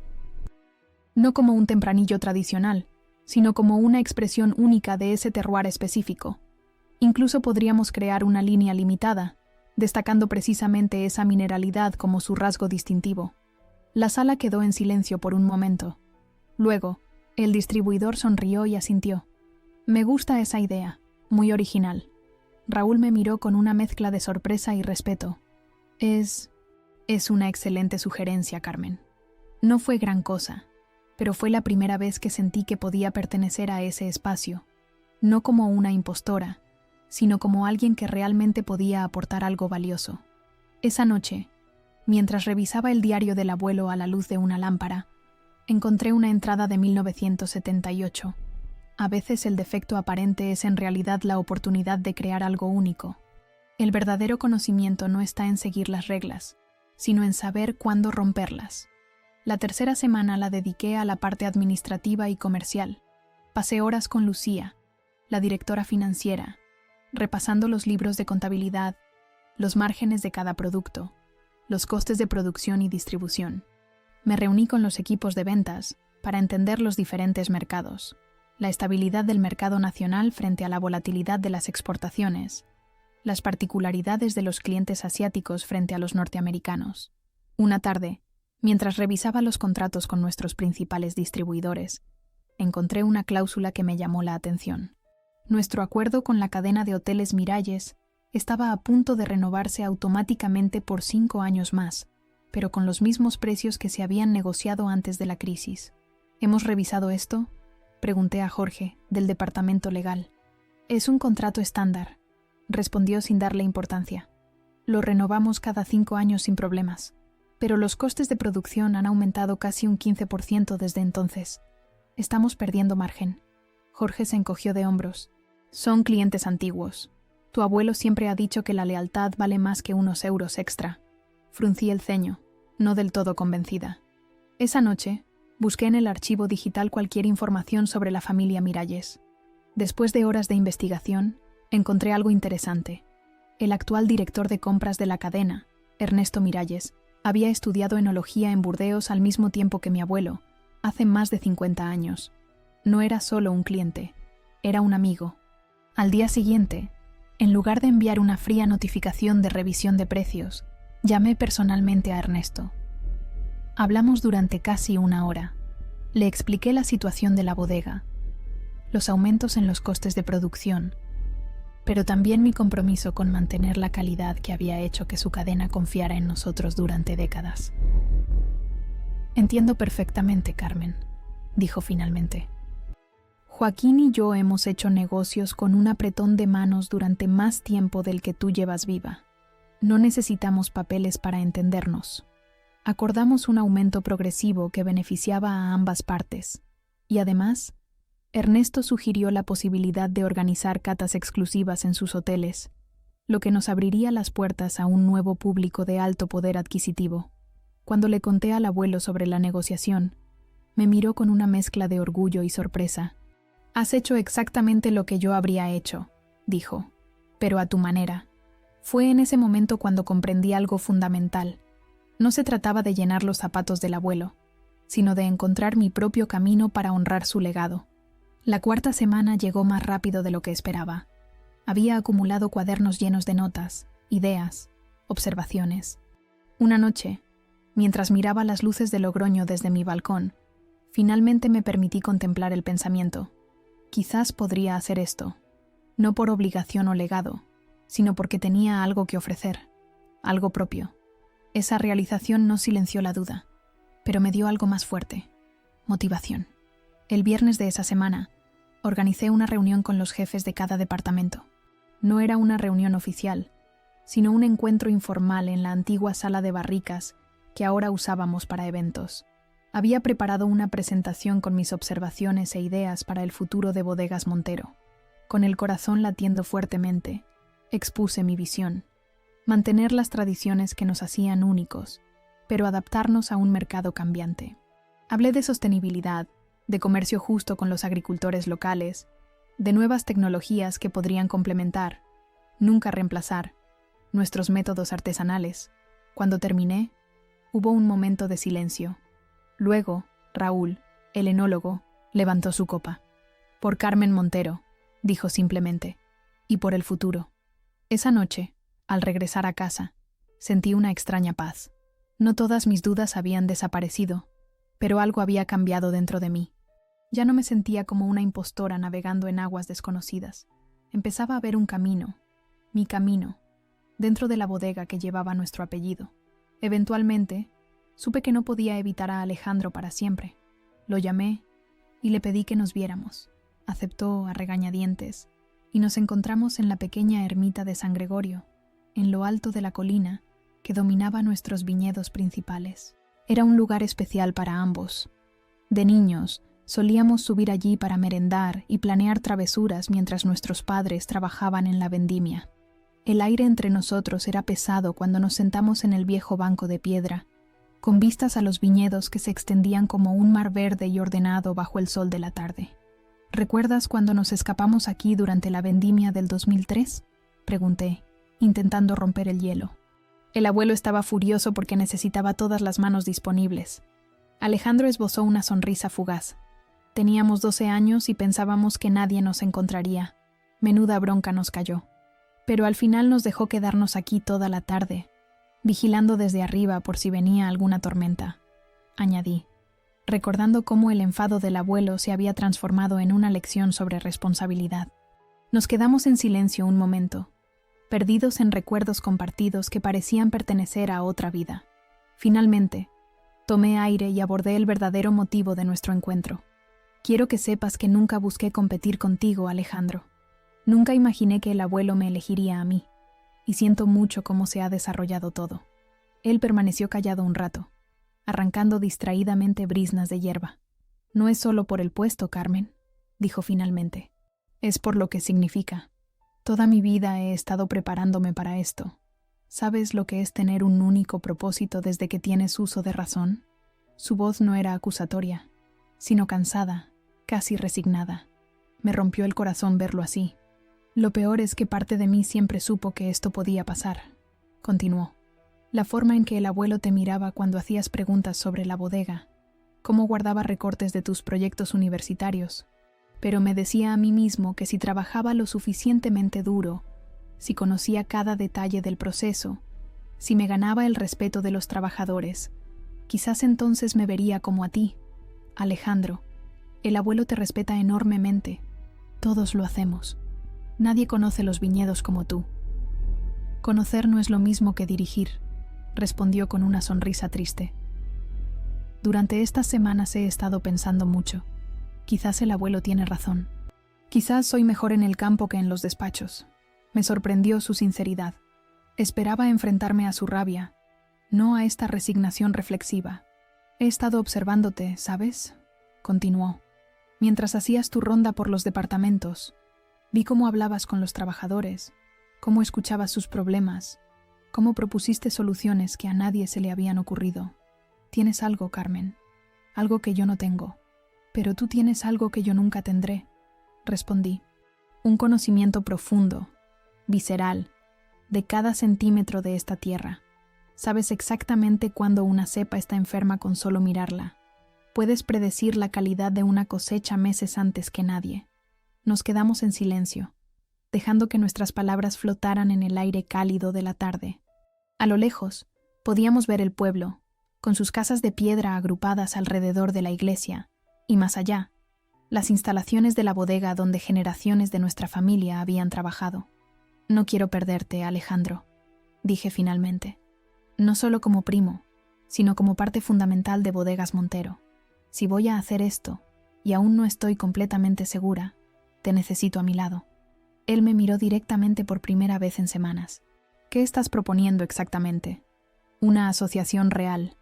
No como un tempranillo tradicional, sino como una expresión única de ese terroir específico. Incluso podríamos crear una línea limitada, destacando precisamente esa mineralidad como su rasgo distintivo. La sala quedó en silencio por un momento. Luego, el distribuidor sonrió y asintió. Me gusta esa idea, muy original. Raúl me miró con una mezcla de sorpresa y respeto. Es una excelente sugerencia, Carmen. No fue gran cosa, pero fue la primera vez que sentí que podía pertenecer a ese espacio, no como una impostora, sino como alguien que realmente podía aportar algo valioso. Esa noche, mientras revisaba el diario del abuelo a la luz de una lámpara, encontré una entrada de 1978. A veces el defecto aparente es en realidad la oportunidad de crear algo único. El verdadero conocimiento no está en seguir las reglas, sino en saber cuándo romperlas. La tercera semana la dediqué a la parte administrativa y comercial. Pasé horas con Lucía, la directora financiera, repasando los libros de contabilidad, los márgenes de cada producto, los costes de producción y distribución. Me reuní con los equipos de ventas para entender los diferentes mercados, la estabilidad del mercado nacional frente a la volatilidad de las exportaciones, las particularidades de los clientes asiáticos frente a los norteamericanos. Una tarde, mientras revisaba los contratos con nuestros principales distribuidores, encontré una cláusula que me llamó la atención. Nuestro acuerdo con la cadena de hoteles Miralles estaba a punto de renovarse automáticamente por 5 años más, pero con los mismos precios que se habían negociado antes de la crisis. ¿Hemos revisado esto?, pregunté a Jorge, del departamento legal. Es un contrato estándar, respondió sin darle importancia. Lo renovamos cada 5 años sin problemas, pero los costes de producción han aumentado casi un 15% desde entonces. Estamos perdiendo margen. Jorge se encogió de hombros. Son clientes antiguos. Tu abuelo siempre ha dicho que la lealtad vale más que unos euros extra. Fruncí el ceño, no del todo convencida. Esa noche, busqué en el archivo digital cualquier información sobre la familia Miralles. Después de horas de investigación, encontré algo interesante. El actual director de compras de la cadena, Ernesto Miralles, había estudiado enología en Burdeos al mismo tiempo que mi abuelo, hace más de 50 años. No era solo un cliente, era un amigo. Al día siguiente, en lugar de enviar una fría notificación de revisión de precios, llamé personalmente a Ernesto. Hablamos durante casi 1 hora. Le expliqué la situación de la bodega, los aumentos en los costes de producción, pero también mi compromiso con mantener la calidad que había hecho que su cadena confiara en nosotros durante décadas. Entiendo perfectamente, Carmen, dijo finalmente. Joaquín y yo hemos hecho negocios con un apretón de manos durante más tiempo del que tú llevas viva. No necesitamos papeles para entendernos. Acordamos un aumento progresivo que beneficiaba a ambas partes, y además, Ernesto sugirió la posibilidad de organizar catas exclusivas en sus hoteles, lo que nos abriría las puertas a un nuevo público de alto poder adquisitivo. Cuando le conté al abuelo sobre la negociación, me miró con una mezcla de orgullo y sorpresa. «Has hecho exactamente lo que yo habría hecho», dijo, «pero a tu manera». Fue en ese momento cuando comprendí algo fundamental. No se trataba de llenar los zapatos del abuelo, sino de encontrar mi propio camino para honrar su legado. La 4ª semana llegó más rápido de lo que esperaba. Había acumulado cuadernos llenos de notas, ideas, observaciones. Una noche, mientras miraba las luces de Logroño desde mi balcón, finalmente me permití contemplar el pensamiento. Quizás podría hacer esto, no por obligación o legado, sino porque tenía algo que ofrecer, algo propio. Esa realización no silenció la duda, pero me dio algo más fuerte: motivación. El viernes de esa semana, organicé una reunión con los jefes de cada departamento. No era una reunión oficial, sino un encuentro informal en la antigua sala de barricas que ahora usábamos para eventos. Había preparado una presentación con mis observaciones e ideas para el futuro de Bodegas Montero. Con el corazón latiendo fuertemente, expuse mi visión: mantener las tradiciones que nos hacían únicos, pero adaptarnos a un mercado cambiante. Hablé de sostenibilidad, de comercio justo con los agricultores locales, de nuevas tecnologías que podrían complementar, nunca reemplazar, nuestros métodos artesanales. Cuando terminé, hubo un momento de silencio. Luego, Raúl, el enólogo, levantó su copa. Por Carmen Montero, dijo simplemente, y por el futuro. Esa noche, al regresar a casa, sentí una extraña paz. No todas mis dudas habían desaparecido, pero algo había cambiado dentro de mí. Ya no me sentía como una impostora navegando en aguas desconocidas. Empezaba a ver un camino, mi camino, dentro de la bodega que llevaba nuestro apellido. Eventualmente, supe que no podía evitar a Alejandro para siempre. Lo llamé y le pedí que nos viéramos. Aceptó a regañadientes y nos encontramos en la pequeña ermita de San Gregorio, en lo alto de la colina que dominaba nuestros viñedos principales. Era un lugar especial para ambos. De niños, solíamos subir allí para merendar y planear travesuras mientras nuestros padres trabajaban en la vendimia. El aire entre nosotros era pesado cuando nos sentamos en el viejo banco de piedra, con vistas a los viñedos que se extendían como un mar verde y ordenado bajo el sol de la tarde. ¿Recuerdas cuando nos escapamos aquí durante la vendimia del 2003? Pregunté, intentando romper el hielo. El abuelo estaba furioso porque necesitaba todas las manos disponibles. Alejandro esbozó una sonrisa fugaz. Teníamos 12 años y pensábamos que nadie nos encontraría. Menuda bronca nos cayó. Pero al final nos dejó quedarnos aquí toda la tarde, vigilando desde arriba por si venía alguna tormenta, añadí, recordando cómo el enfado del abuelo se había transformado en una lección sobre responsabilidad. Nos quedamos en silencio un momento, perdidos en recuerdos compartidos que parecían pertenecer a otra vida. Finalmente, tomé aire y abordé el verdadero motivo de nuestro encuentro. Quiero que sepas que nunca busqué competir contigo, Alejandro. Nunca imaginé que el abuelo me elegiría a mí, y siento mucho cómo se ha desarrollado todo. Él permaneció callado un rato, arrancando distraídamente briznas de hierba. No es solo por el puesto, Carmen, dijo finalmente. Es por lo que significa. Toda mi vida he estado preparándome para esto. ¿Sabes lo que es tener un único propósito desde que tienes uso de razón? Su voz no era acusatoria, sino cansada, casi resignada. Me rompió el corazón verlo así. Lo peor es que parte de mí siempre supo que esto podía pasar, continuó. La forma en que el abuelo te miraba cuando hacías preguntas sobre la bodega, cómo guardaba recortes de tus proyectos universitarios, pero me decía a mí mismo que si trabajaba lo suficientemente duro, si conocía cada detalle del proceso, si me ganaba el respeto de los trabajadores, quizás entonces me vería como a ti, Alejandro. El abuelo te respeta enormemente. Todos lo hacemos. Nadie conoce los viñedos como tú. Conocer no es lo mismo que dirigir, respondió con una sonrisa triste. Durante estas semanas he estado pensando mucho. Quizás el abuelo tiene razón. Quizás soy mejor en el campo que en los despachos. Me sorprendió su sinceridad. Esperaba enfrentarme a su rabia, no a esta resignación reflexiva. He estado observándote, ¿sabes? Continuó. Mientras hacías tu ronda por los departamentos, vi cómo hablabas con los trabajadores, cómo escuchabas sus problemas, cómo propusiste soluciones que a nadie se le habían ocurrido. Tienes algo, Carmen, algo que yo no tengo, pero tú tienes algo que yo nunca tendré, respondí. Un conocimiento profundo, visceral, de cada centímetro de esta tierra. Sabes exactamente cuándo una cepa está enferma con solo mirarla. Puedes predecir la calidad de una cosecha meses antes que nadie. Nos quedamos en silencio, dejando que nuestras palabras flotaran en el aire cálido de la tarde. A lo lejos, podíamos ver el pueblo, con sus casas de piedra agrupadas alrededor de la iglesia, y más allá, las instalaciones de la bodega donde generaciones de nuestra familia habían trabajado. No quiero perderte, Alejandro, dije finalmente. No solo como primo, sino como parte fundamental de Bodegas Montero. Si voy a hacer esto, y aún no estoy completamente segura, te necesito a mi lado. Él me miró directamente por primera vez en semanas. ¿Qué estás proponiendo exactamente? Una asociación real.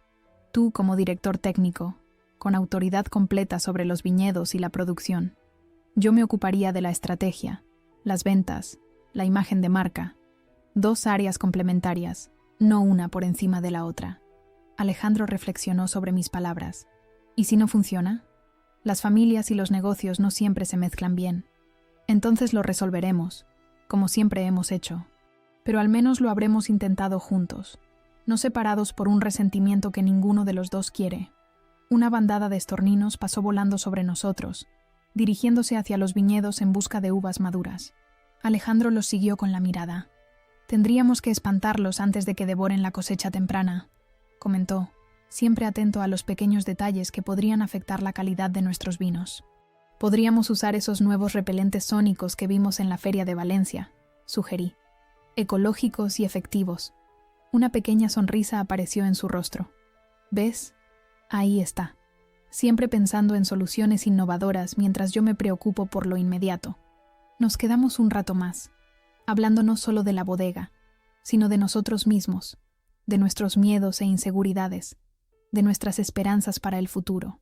Tú como director técnico, con autoridad completa sobre los viñedos y la producción. Yo me ocuparía de la estrategia, las ventas, la imagen de marca. 2 áreas complementarias, no una por encima de la otra. Alejandro reflexionó sobre mis palabras. ¿Y si no funciona? Las familias y los negocios no siempre se mezclan bien. Entonces lo resolveremos, como siempre hemos hecho. Pero al menos lo habremos intentado juntos, no separados por un resentimiento que ninguno de los dos quiere. Una bandada de estorninos pasó volando sobre nosotros, dirigiéndose hacia los viñedos en busca de uvas maduras. Alejandro los siguió con la mirada. «Tendríamos que espantarlos antes de que devoren la cosecha temprana», comentó, siempre atento a los pequeños detalles que podrían afectar la calidad de nuestros vinos. «Podríamos usar esos nuevos repelentes sónicos que vimos en la feria de Valencia», sugerí. «Ecológicos y efectivos». Una pequeña sonrisa apareció en su rostro. «¿Ves? Ahí está. Siempre pensando en soluciones innovadoras mientras yo me preocupo por lo inmediato». Nos quedamos un rato más, hablando no solo de la bodega, sino de nosotros mismos, de nuestros miedos e inseguridades, de nuestras esperanzas para el futuro.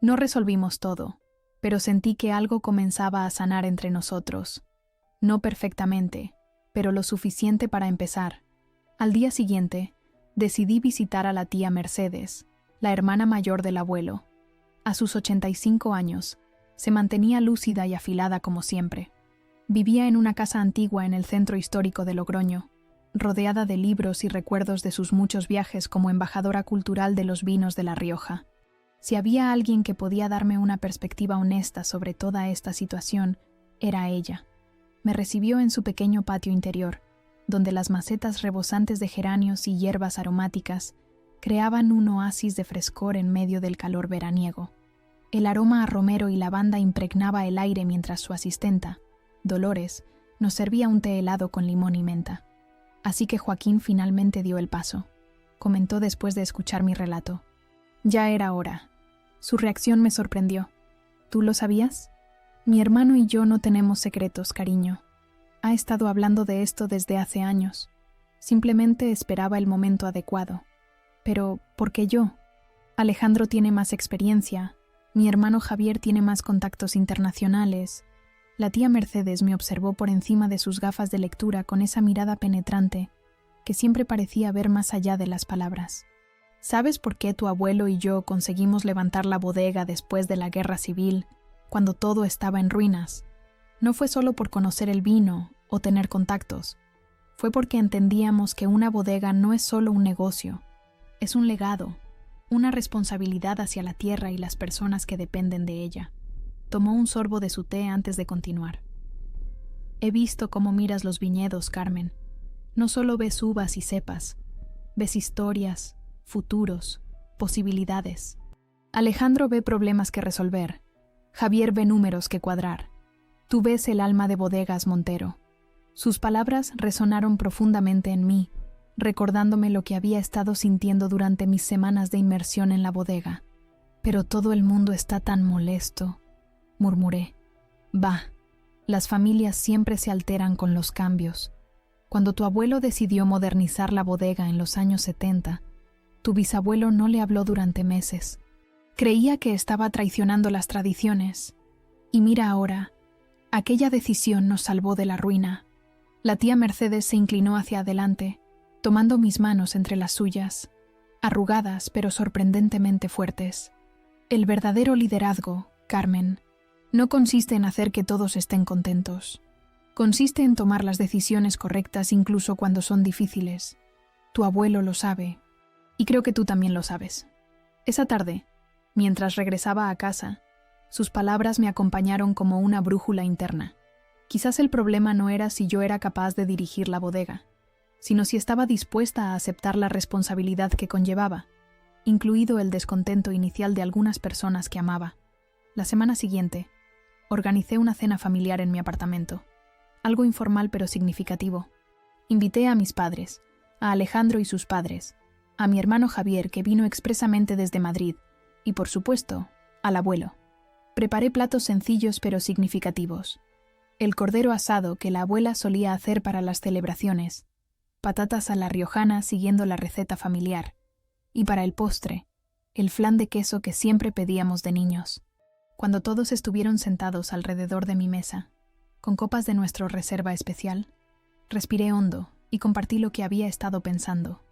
No resolvimos todo, pero sentí que algo comenzaba a sanar entre nosotros. No perfectamente, pero lo suficiente para empezar. Al día siguiente, decidí visitar a la tía Mercedes, la hermana mayor del abuelo. A sus 85 años, se mantenía lúcida y afilada como siempre. Vivía en una casa antigua en el centro histórico de Logroño, rodeada de libros y recuerdos de sus muchos viajes como embajadora cultural de los vinos de La Rioja. Si había alguien que podía darme una perspectiva honesta sobre toda esta situación, era ella. Me recibió en su pequeño patio interior, donde las macetas rebosantes de geranios y hierbas aromáticas creaban un oasis de frescor en medio del calor veraniego. El aroma a romero y lavanda impregnaba el aire mientras su asistenta, Dolores, nos servía un té helado con limón y menta. Así que Joaquín finalmente dio el paso, comentó después de escuchar mi relato. Ya era hora. Su reacción me sorprendió. ¿Tú lo sabías? Mi hermano y yo no tenemos secretos, cariño. Ha estado hablando de esto desde hace años. Simplemente esperaba el momento adecuado. Pero, ¿por qué yo? Alejandro tiene más experiencia, mi hermano Javier tiene más contactos internacionales. La tía Mercedes me observó por encima de sus gafas de lectura con esa mirada penetrante que siempre parecía ver más allá de las palabras. ¿Sabes por qué tu abuelo y yo conseguimos levantar la bodega después de la guerra civil, cuando todo estaba en ruinas? No fue solo por conocer el vino o tener contactos. Fue porque entendíamos que una bodega no es solo un negocio, es un legado, una responsabilidad hacia la tierra y las personas que dependen de ella. Tomó un sorbo de su té antes de continuar. He visto cómo miras los viñedos, Carmen. No solo ves uvas y cepas, ves historias, futuros, posibilidades. Alejandro ve problemas que resolver. Javier ve números que cuadrar. Tú ves el alma de Bodegas Montero. Sus palabras resonaron profundamente en mí, recordándome lo que había estado sintiendo durante mis semanas de inmersión en la bodega. Pero todo el mundo está tan molesto, murmuré. Bah, las familias siempre se alteran con los cambios. Cuando tu abuelo decidió modernizar la bodega en los años 70, tu bisabuelo no le habló durante meses. Creía que estaba traicionando las tradiciones. Y mira ahora, aquella decisión nos salvó de la ruina. La tía Mercedes se inclinó hacia adelante, tomando mis manos entre las suyas, arrugadas pero sorprendentemente fuertes. El verdadero liderazgo, Carmen, no consiste en hacer que todos estén contentos. Consiste en tomar las decisiones correctas incluso cuando son difíciles. Tu abuelo lo sabe, y creo que tú también lo sabes. Esa tarde, mientras regresaba a casa, sus palabras me acompañaron como una brújula interna. Quizás el problema no era si yo era capaz de dirigir la bodega, sino si estaba dispuesta a aceptar la responsabilidad que conllevaba, incluido el descontento inicial de algunas personas que amaba. La semana siguiente, organicé una cena familiar en mi apartamento. Algo informal pero significativo. Invité a mis padres, a Alejandro y sus padres, a mi hermano Javier, que vino expresamente desde Madrid, y por supuesto, al abuelo. Preparé platos sencillos pero significativos. El cordero asado que la abuela solía hacer para las celebraciones, patatas a la riojana siguiendo la receta familiar, y para el postre, el flan de queso que siempre pedíamos de niños. Cuando todos estuvieron sentados alrededor de mi mesa, con copas de nuestro reserva especial, respiré hondo y compartí lo que había estado pensando.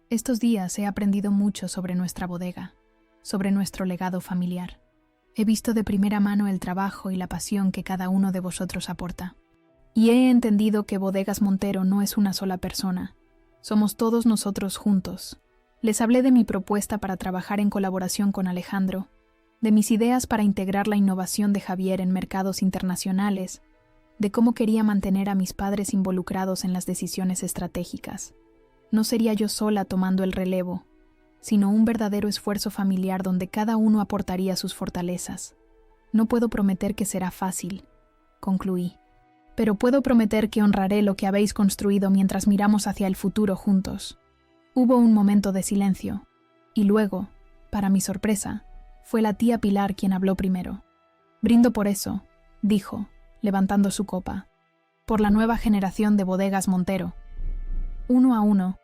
Estos días he aprendido mucho sobre nuestra bodega, sobre nuestro legado familiar. He visto de primera mano el trabajo y la pasión que cada uno de vosotros aporta. Y he entendido que Bodegas Montero no es una sola persona. Somos todos nosotros juntos. Les hablé de mi propuesta para trabajar en colaboración con Alejandro, de mis ideas para integrar la innovación de Javier en mercados internacionales, de cómo quería mantener a mis padres involucrados en las decisiones estratégicas. No sería yo sola tomando el relevo, sino un verdadero esfuerzo familiar donde cada uno aportaría sus fortalezas. No puedo prometer que será fácil, concluí, pero puedo prometer que honraré lo que habéis construido mientras miramos hacia el futuro juntos. Hubo un momento de silencio, y luego, para mi sorpresa, fue la tía Pilar quien habló primero. Brindo por eso, dijo, levantando su copa, por la nueva generación de Bodegas Montero. Uno a uno,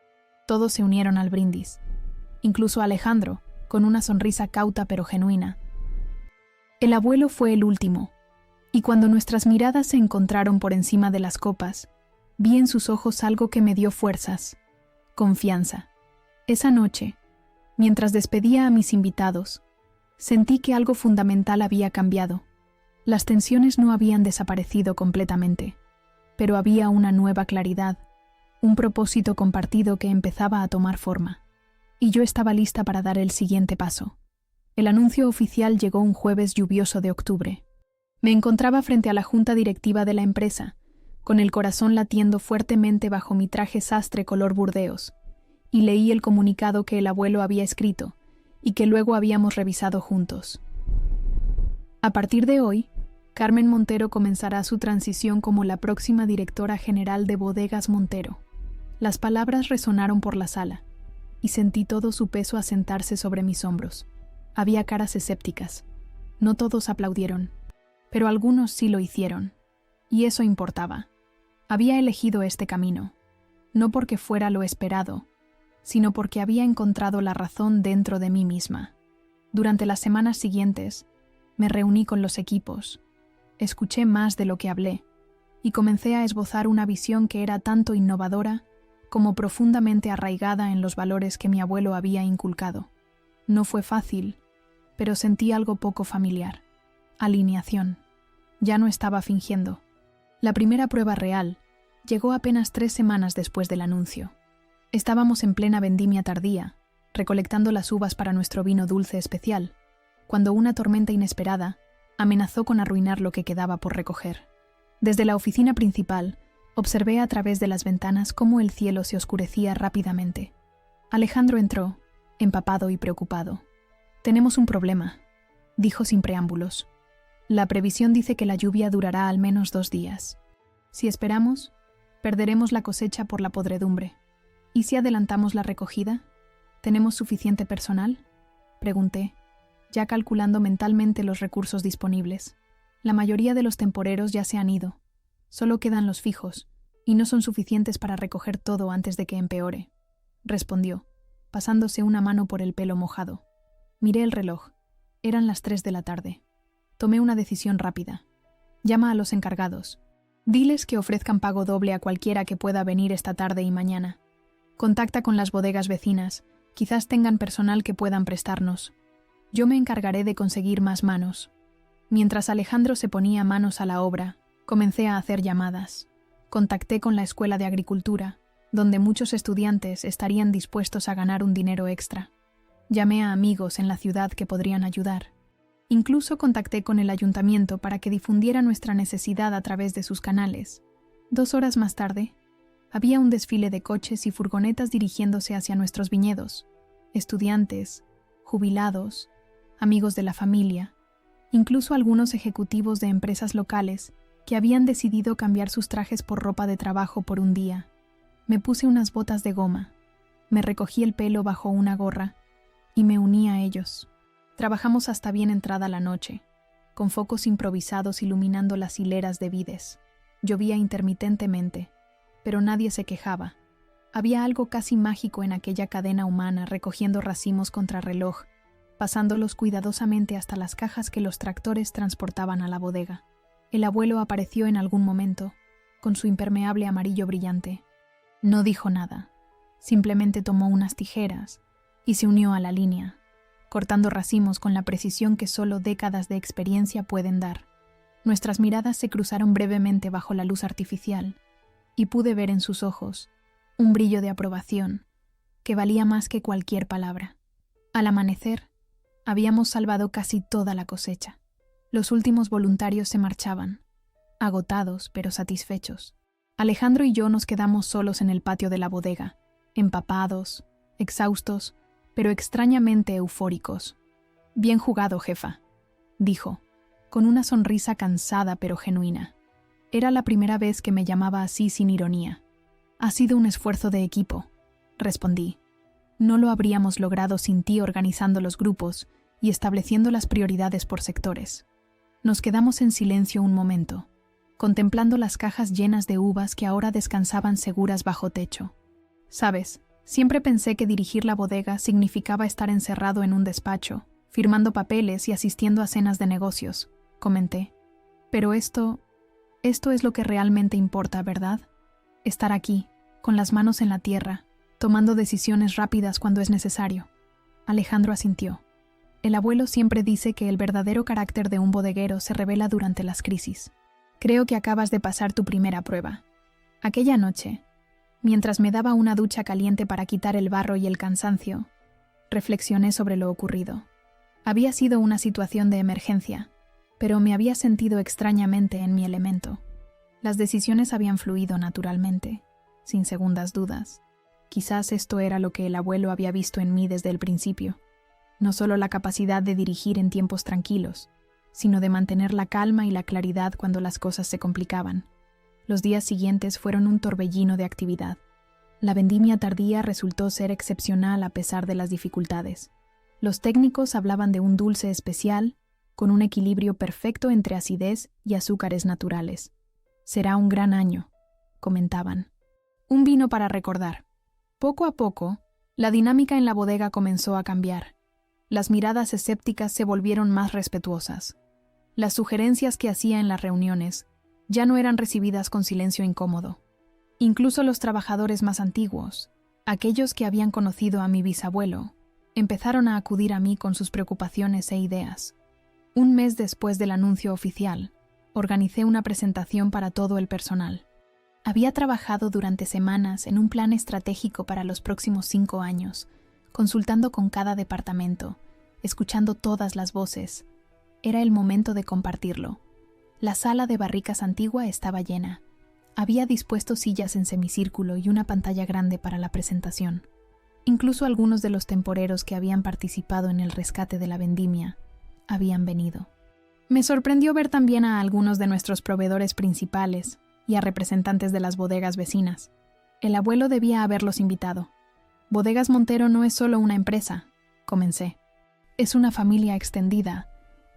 todos se unieron al brindis, incluso Alejandro, con una sonrisa cauta pero genuina. El abuelo fue el último, y cuando nuestras miradas se encontraron por encima de las copas, vi en sus ojos algo que me dio fuerzas, confianza. Esa noche, mientras despedía a mis invitados, sentí que algo fundamental había cambiado. Las tensiones no habían desaparecido completamente, pero había una nueva claridad, un propósito compartido que empezaba a tomar forma. Y yo estaba lista para dar el siguiente paso. El anuncio oficial llegó un jueves lluvioso de octubre. Me encontraba frente a la junta directiva de la empresa, con el corazón latiendo fuertemente bajo mi traje sastre color burdeos, y leí el comunicado que el abuelo había escrito y que luego habíamos revisado juntos. A partir de hoy, Carmen Montero comenzará su transición como la próxima directora general de Bodegas Montero. Las palabras resonaron por la sala, y sentí todo su peso asentarse sobre mis hombros. Había caras escépticas. No todos aplaudieron, pero algunos sí lo hicieron, y eso importaba. Había elegido este camino, no porque fuera lo esperado, sino porque había encontrado la razón dentro de mí misma. Durante las semanas siguientes, me reuní con los equipos, escuché más de lo que hablé, y comencé a esbozar una visión que era tanto innovadora como profundamente arraigada en los valores que mi abuelo había inculcado. No fue fácil, pero sentí algo poco familiar. Alineación. Ya no estaba fingiendo. La primera prueba real llegó apenas 3 semanas después del anuncio. Estábamos en plena vendimia tardía, recolectando las uvas para nuestro vino dulce especial, cuando una tormenta inesperada amenazó con arruinar lo que quedaba por recoger. Desde la oficina principal, observé a través de las ventanas cómo el cielo se oscurecía rápidamente. Alejandro entró, empapado y preocupado. «Tenemos un problema», dijo sin preámbulos. «La previsión dice que la lluvia durará al menos 2 días. Si esperamos, perderemos la cosecha por la podredumbre. ¿Y si adelantamos la recogida? ¿Tenemos suficiente personal?», pregunté, ya calculando mentalmente los recursos disponibles. La mayoría de los temporeros ya se han ido. Solo quedan los fijos, y no son suficientes para recoger todo antes de que empeore, respondió, pasándose una mano por el pelo mojado. Miré el reloj. Eran las 3 de la tarde. Tomé una decisión rápida. Llama a los encargados. Diles que ofrezcan pago doble a cualquiera que pueda venir esta tarde y mañana. Contacta con las bodegas vecinas. Quizás tengan personal que puedan prestarnos. Yo me encargaré de conseguir más manos. Mientras Alejandro se ponía manos a la obra, comencé a hacer llamadas. Contacté con la Escuela de Agricultura, donde muchos estudiantes estarían dispuestos a ganar un dinero extra. Llamé a amigos en la ciudad que podrían ayudar. Incluso contacté con el ayuntamiento para que difundiera nuestra necesidad a través de sus canales. 2 horas más tarde, había un desfile de coches y furgonetas dirigiéndose hacia nuestros viñedos. Estudiantes, jubilados, amigos de la familia, incluso algunos ejecutivos de empresas locales que habían decidido cambiar sus trajes por ropa de trabajo por un día. Me puse unas botas de goma, me recogí el pelo bajo una gorra y me uní a ellos. Trabajamos hasta bien entrada la noche, con focos improvisados iluminando las hileras de vides. Llovía intermitentemente, pero nadie se quejaba. Había algo casi mágico en aquella cadena humana recogiendo racimos contrarreloj, pasándolos cuidadosamente hasta las cajas que los tractores transportaban a la bodega. El abuelo apareció en algún momento, con su impermeable amarillo brillante. No dijo nada, simplemente tomó unas tijeras y se unió a la línea, cortando racimos con la precisión que solo décadas de experiencia pueden dar. Nuestras miradas se cruzaron brevemente bajo la luz artificial, y pude ver en sus ojos un brillo de aprobación que valía más que cualquier palabra. Al amanecer, habíamos salvado casi toda la cosecha. Los últimos voluntarios se marchaban, agotados pero satisfechos. Alejandro y yo nos quedamos solos en el patio de la bodega, empapados, exhaustos, pero extrañamente eufóricos. «Bien jugado, jefa», dijo, con una sonrisa cansada pero genuina. Era la primera vez que me llamaba así sin ironía. «Ha sido un esfuerzo de equipo», respondí. «No lo habríamos logrado sin ti organizando los grupos y estableciendo las prioridades por sectores». Nos quedamos en silencio un momento, contemplando las cajas llenas de uvas que ahora descansaban seguras bajo techo. «Sabes, siempre pensé que dirigir la bodega significaba estar encerrado en un despacho, firmando papeles y asistiendo a cenas de negocios», comenté. «Pero esto es lo que realmente importa, ¿verdad? Estar aquí, con las manos en la tierra, tomando decisiones rápidas cuando es necesario». Alejandro asintió. «El abuelo siempre dice que el verdadero carácter de un bodeguero se revela durante las crisis. Creo que acabas de pasar tu primera prueba». Aquella noche, mientras me daba una ducha caliente para quitar el barro y el cansancio, reflexioné sobre lo ocurrido. Había sido una situación de emergencia, pero me había sentido extrañamente en mi elemento. Las decisiones habían fluido naturalmente, sin segundas dudas. Quizás esto era lo que el abuelo había visto en mí desde el principio. No solo la capacidad de dirigir en tiempos tranquilos, sino de mantener la calma y la claridad cuando las cosas se complicaban. Los días siguientes fueron un torbellino de actividad. La vendimia tardía resultó ser excepcional a pesar de las dificultades. Los técnicos hablaban de un dulce especial, con un equilibrio perfecto entre acidez y azúcares naturales. «Será un gran año», comentaban. Un vino para recordar. Poco a poco, la dinámica en la bodega comenzó a cambiar. Las miradas escépticas se volvieron más respetuosas. Las sugerencias que hacía en las reuniones ya no eran recibidas con silencio incómodo. Incluso los trabajadores más antiguos, aquellos que habían conocido a mi bisabuelo, empezaron a acudir a mí con sus preocupaciones e ideas. Un mes después del anuncio oficial, organicé una presentación para todo el personal. Había trabajado durante semanas en un plan estratégico para los próximos 5 años, consultando con cada departamento, escuchando todas las voces. Era el momento de compartirlo. La sala de barricas antigua estaba llena. Había dispuesto sillas en semicírculo y una pantalla grande para la presentación. Incluso algunos de los temporeros que habían participado en el rescate de la vendimia habían venido. Me sorprendió ver también a algunos de nuestros proveedores principales y a representantes de las bodegas vecinas. El abuelo debía haberlos invitado. «Bodegas Montero no es solo una empresa», comencé. «Es una familia extendida,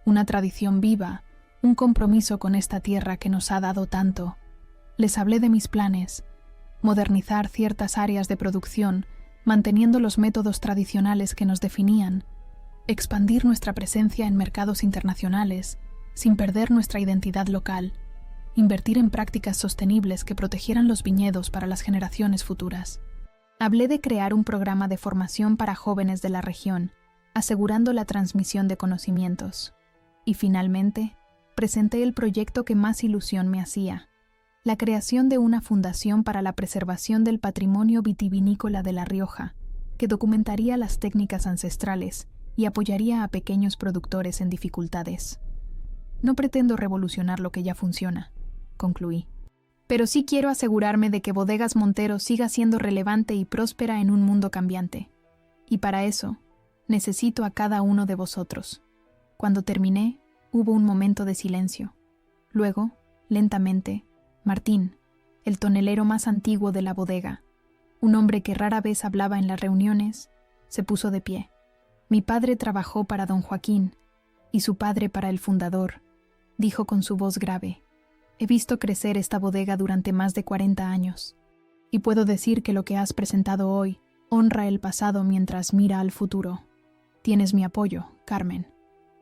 una tradición viva, un compromiso con esta tierra que nos ha dado tanto». Les hablé de mis planes: modernizar ciertas áreas de producción, manteniendo los métodos tradicionales que nos definían, expandir nuestra presencia en mercados internacionales, sin perder nuestra identidad local, invertir en prácticas sostenibles que protegieran los viñedos para las generaciones futuras. Hablé de crear un programa de formación para jóvenes de la región, asegurando la transmisión de conocimientos. Y finalmente, presenté el proyecto que más ilusión me hacía: la creación de una fundación para la preservación del patrimonio vitivinícola de La Rioja, que documentaría las técnicas ancestrales y apoyaría a pequeños productores en dificultades. No pretendo revolucionar lo que ya funciona, concluí. Pero sí quiero asegurarme de que Bodegas Montero siga siendo relevante y próspera en un mundo cambiante. Y para eso, necesito a cada uno de vosotros. Cuando terminé, hubo un momento de silencio. Luego, lentamente, Martín, el tonelero más antiguo de la bodega, un hombre que rara vez hablaba en las reuniones, se puso de pie. «Mi padre trabajó para don Joaquín, y su padre para el fundador», dijo con su voz grave. «He visto crecer esta bodega durante más de 40 años, y puedo decir que lo que has presentado hoy honra el pasado mientras mira al futuro. Tienes mi apoyo, Carmen».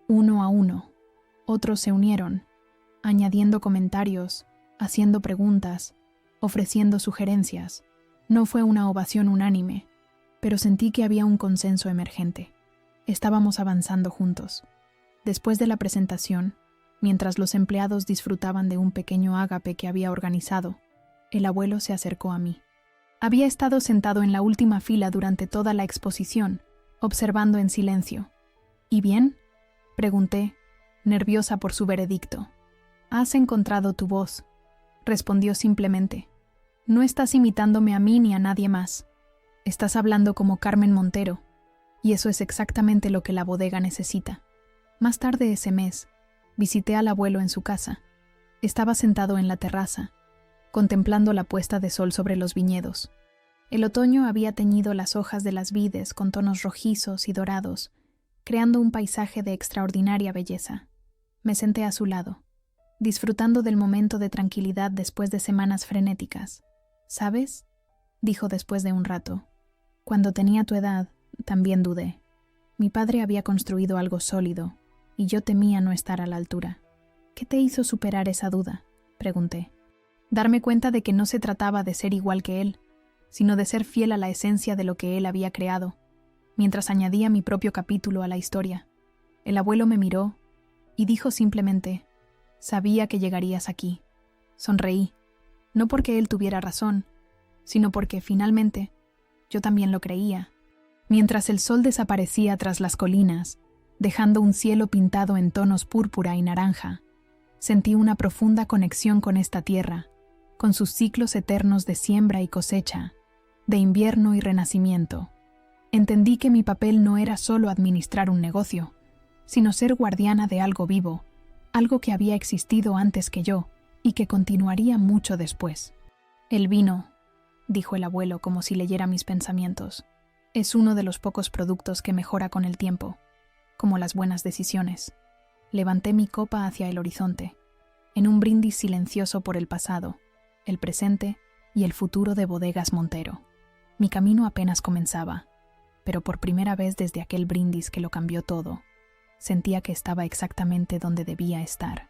Uno a uno, otros se unieron, añadiendo comentarios, haciendo preguntas, ofreciendo sugerencias. No fue una ovación unánime, pero sentí que había un consenso emergente. Estábamos avanzando juntos. Después de la presentación, Mientras los empleados disfrutaban de un pequeño ágape que había organizado, el abuelo se acercó a mí. Había estado sentado en la última fila durante toda la exposición, observando en silencio. ¿Y bien?, pregunté, nerviosa por su veredicto. «Has encontrado tu voz», respondió simplemente. «No estás imitándome a mí ni a nadie más. Estás hablando como Carmen Montero, y eso es exactamente lo que la bodega necesita». Más tarde ese mes, visité al abuelo en su casa. Estaba sentado en la terraza, contemplando la puesta de sol sobre los viñedos. El otoño había teñido las hojas de las vides con tonos rojizos y dorados, creando un paisaje de extraordinaria belleza. Me senté a su lado, disfrutando del momento de tranquilidad después de semanas frenéticas. «¿Sabes?», dijo después de un rato. «Cuando tenía tu edad, también dudé. Mi padre había construido algo sólido, y yo temía no estar a la altura». «¿Qué te hizo superar esa duda?», pregunté. «Darme cuenta de que no se trataba de ser igual que él, sino de ser fiel a la esencia de lo que él había creado, mientras añadía mi propio capítulo a la historia». El abuelo me miró y dijo simplemente: «Sabía que llegarías aquí». Sonreí, no porque él tuviera razón, sino porque, finalmente, yo también lo creía. Mientras el sol desaparecía tras las colinas, dejando un cielo pintado en tonos púrpura y naranja, sentí una profunda conexión con esta tierra, con sus ciclos eternos de siembra y cosecha, de invierno y renacimiento. Entendí que mi papel no era solo administrar un negocio, sino ser guardiana de algo vivo, algo que había existido antes que yo y que continuaría mucho después. «El vino», dijo el abuelo como si leyera mis pensamientos, «es uno de los pocos productos que mejora con el tiempo, como las buenas decisiones». Levanté mi copa hacia el horizonte, en un brindis silencioso por el pasado, el presente y el futuro de Bodegas Montero. Mi camino apenas comenzaba, pero por primera vez desde aquel brindis que lo cambió todo, sentía que estaba exactamente donde debía estar.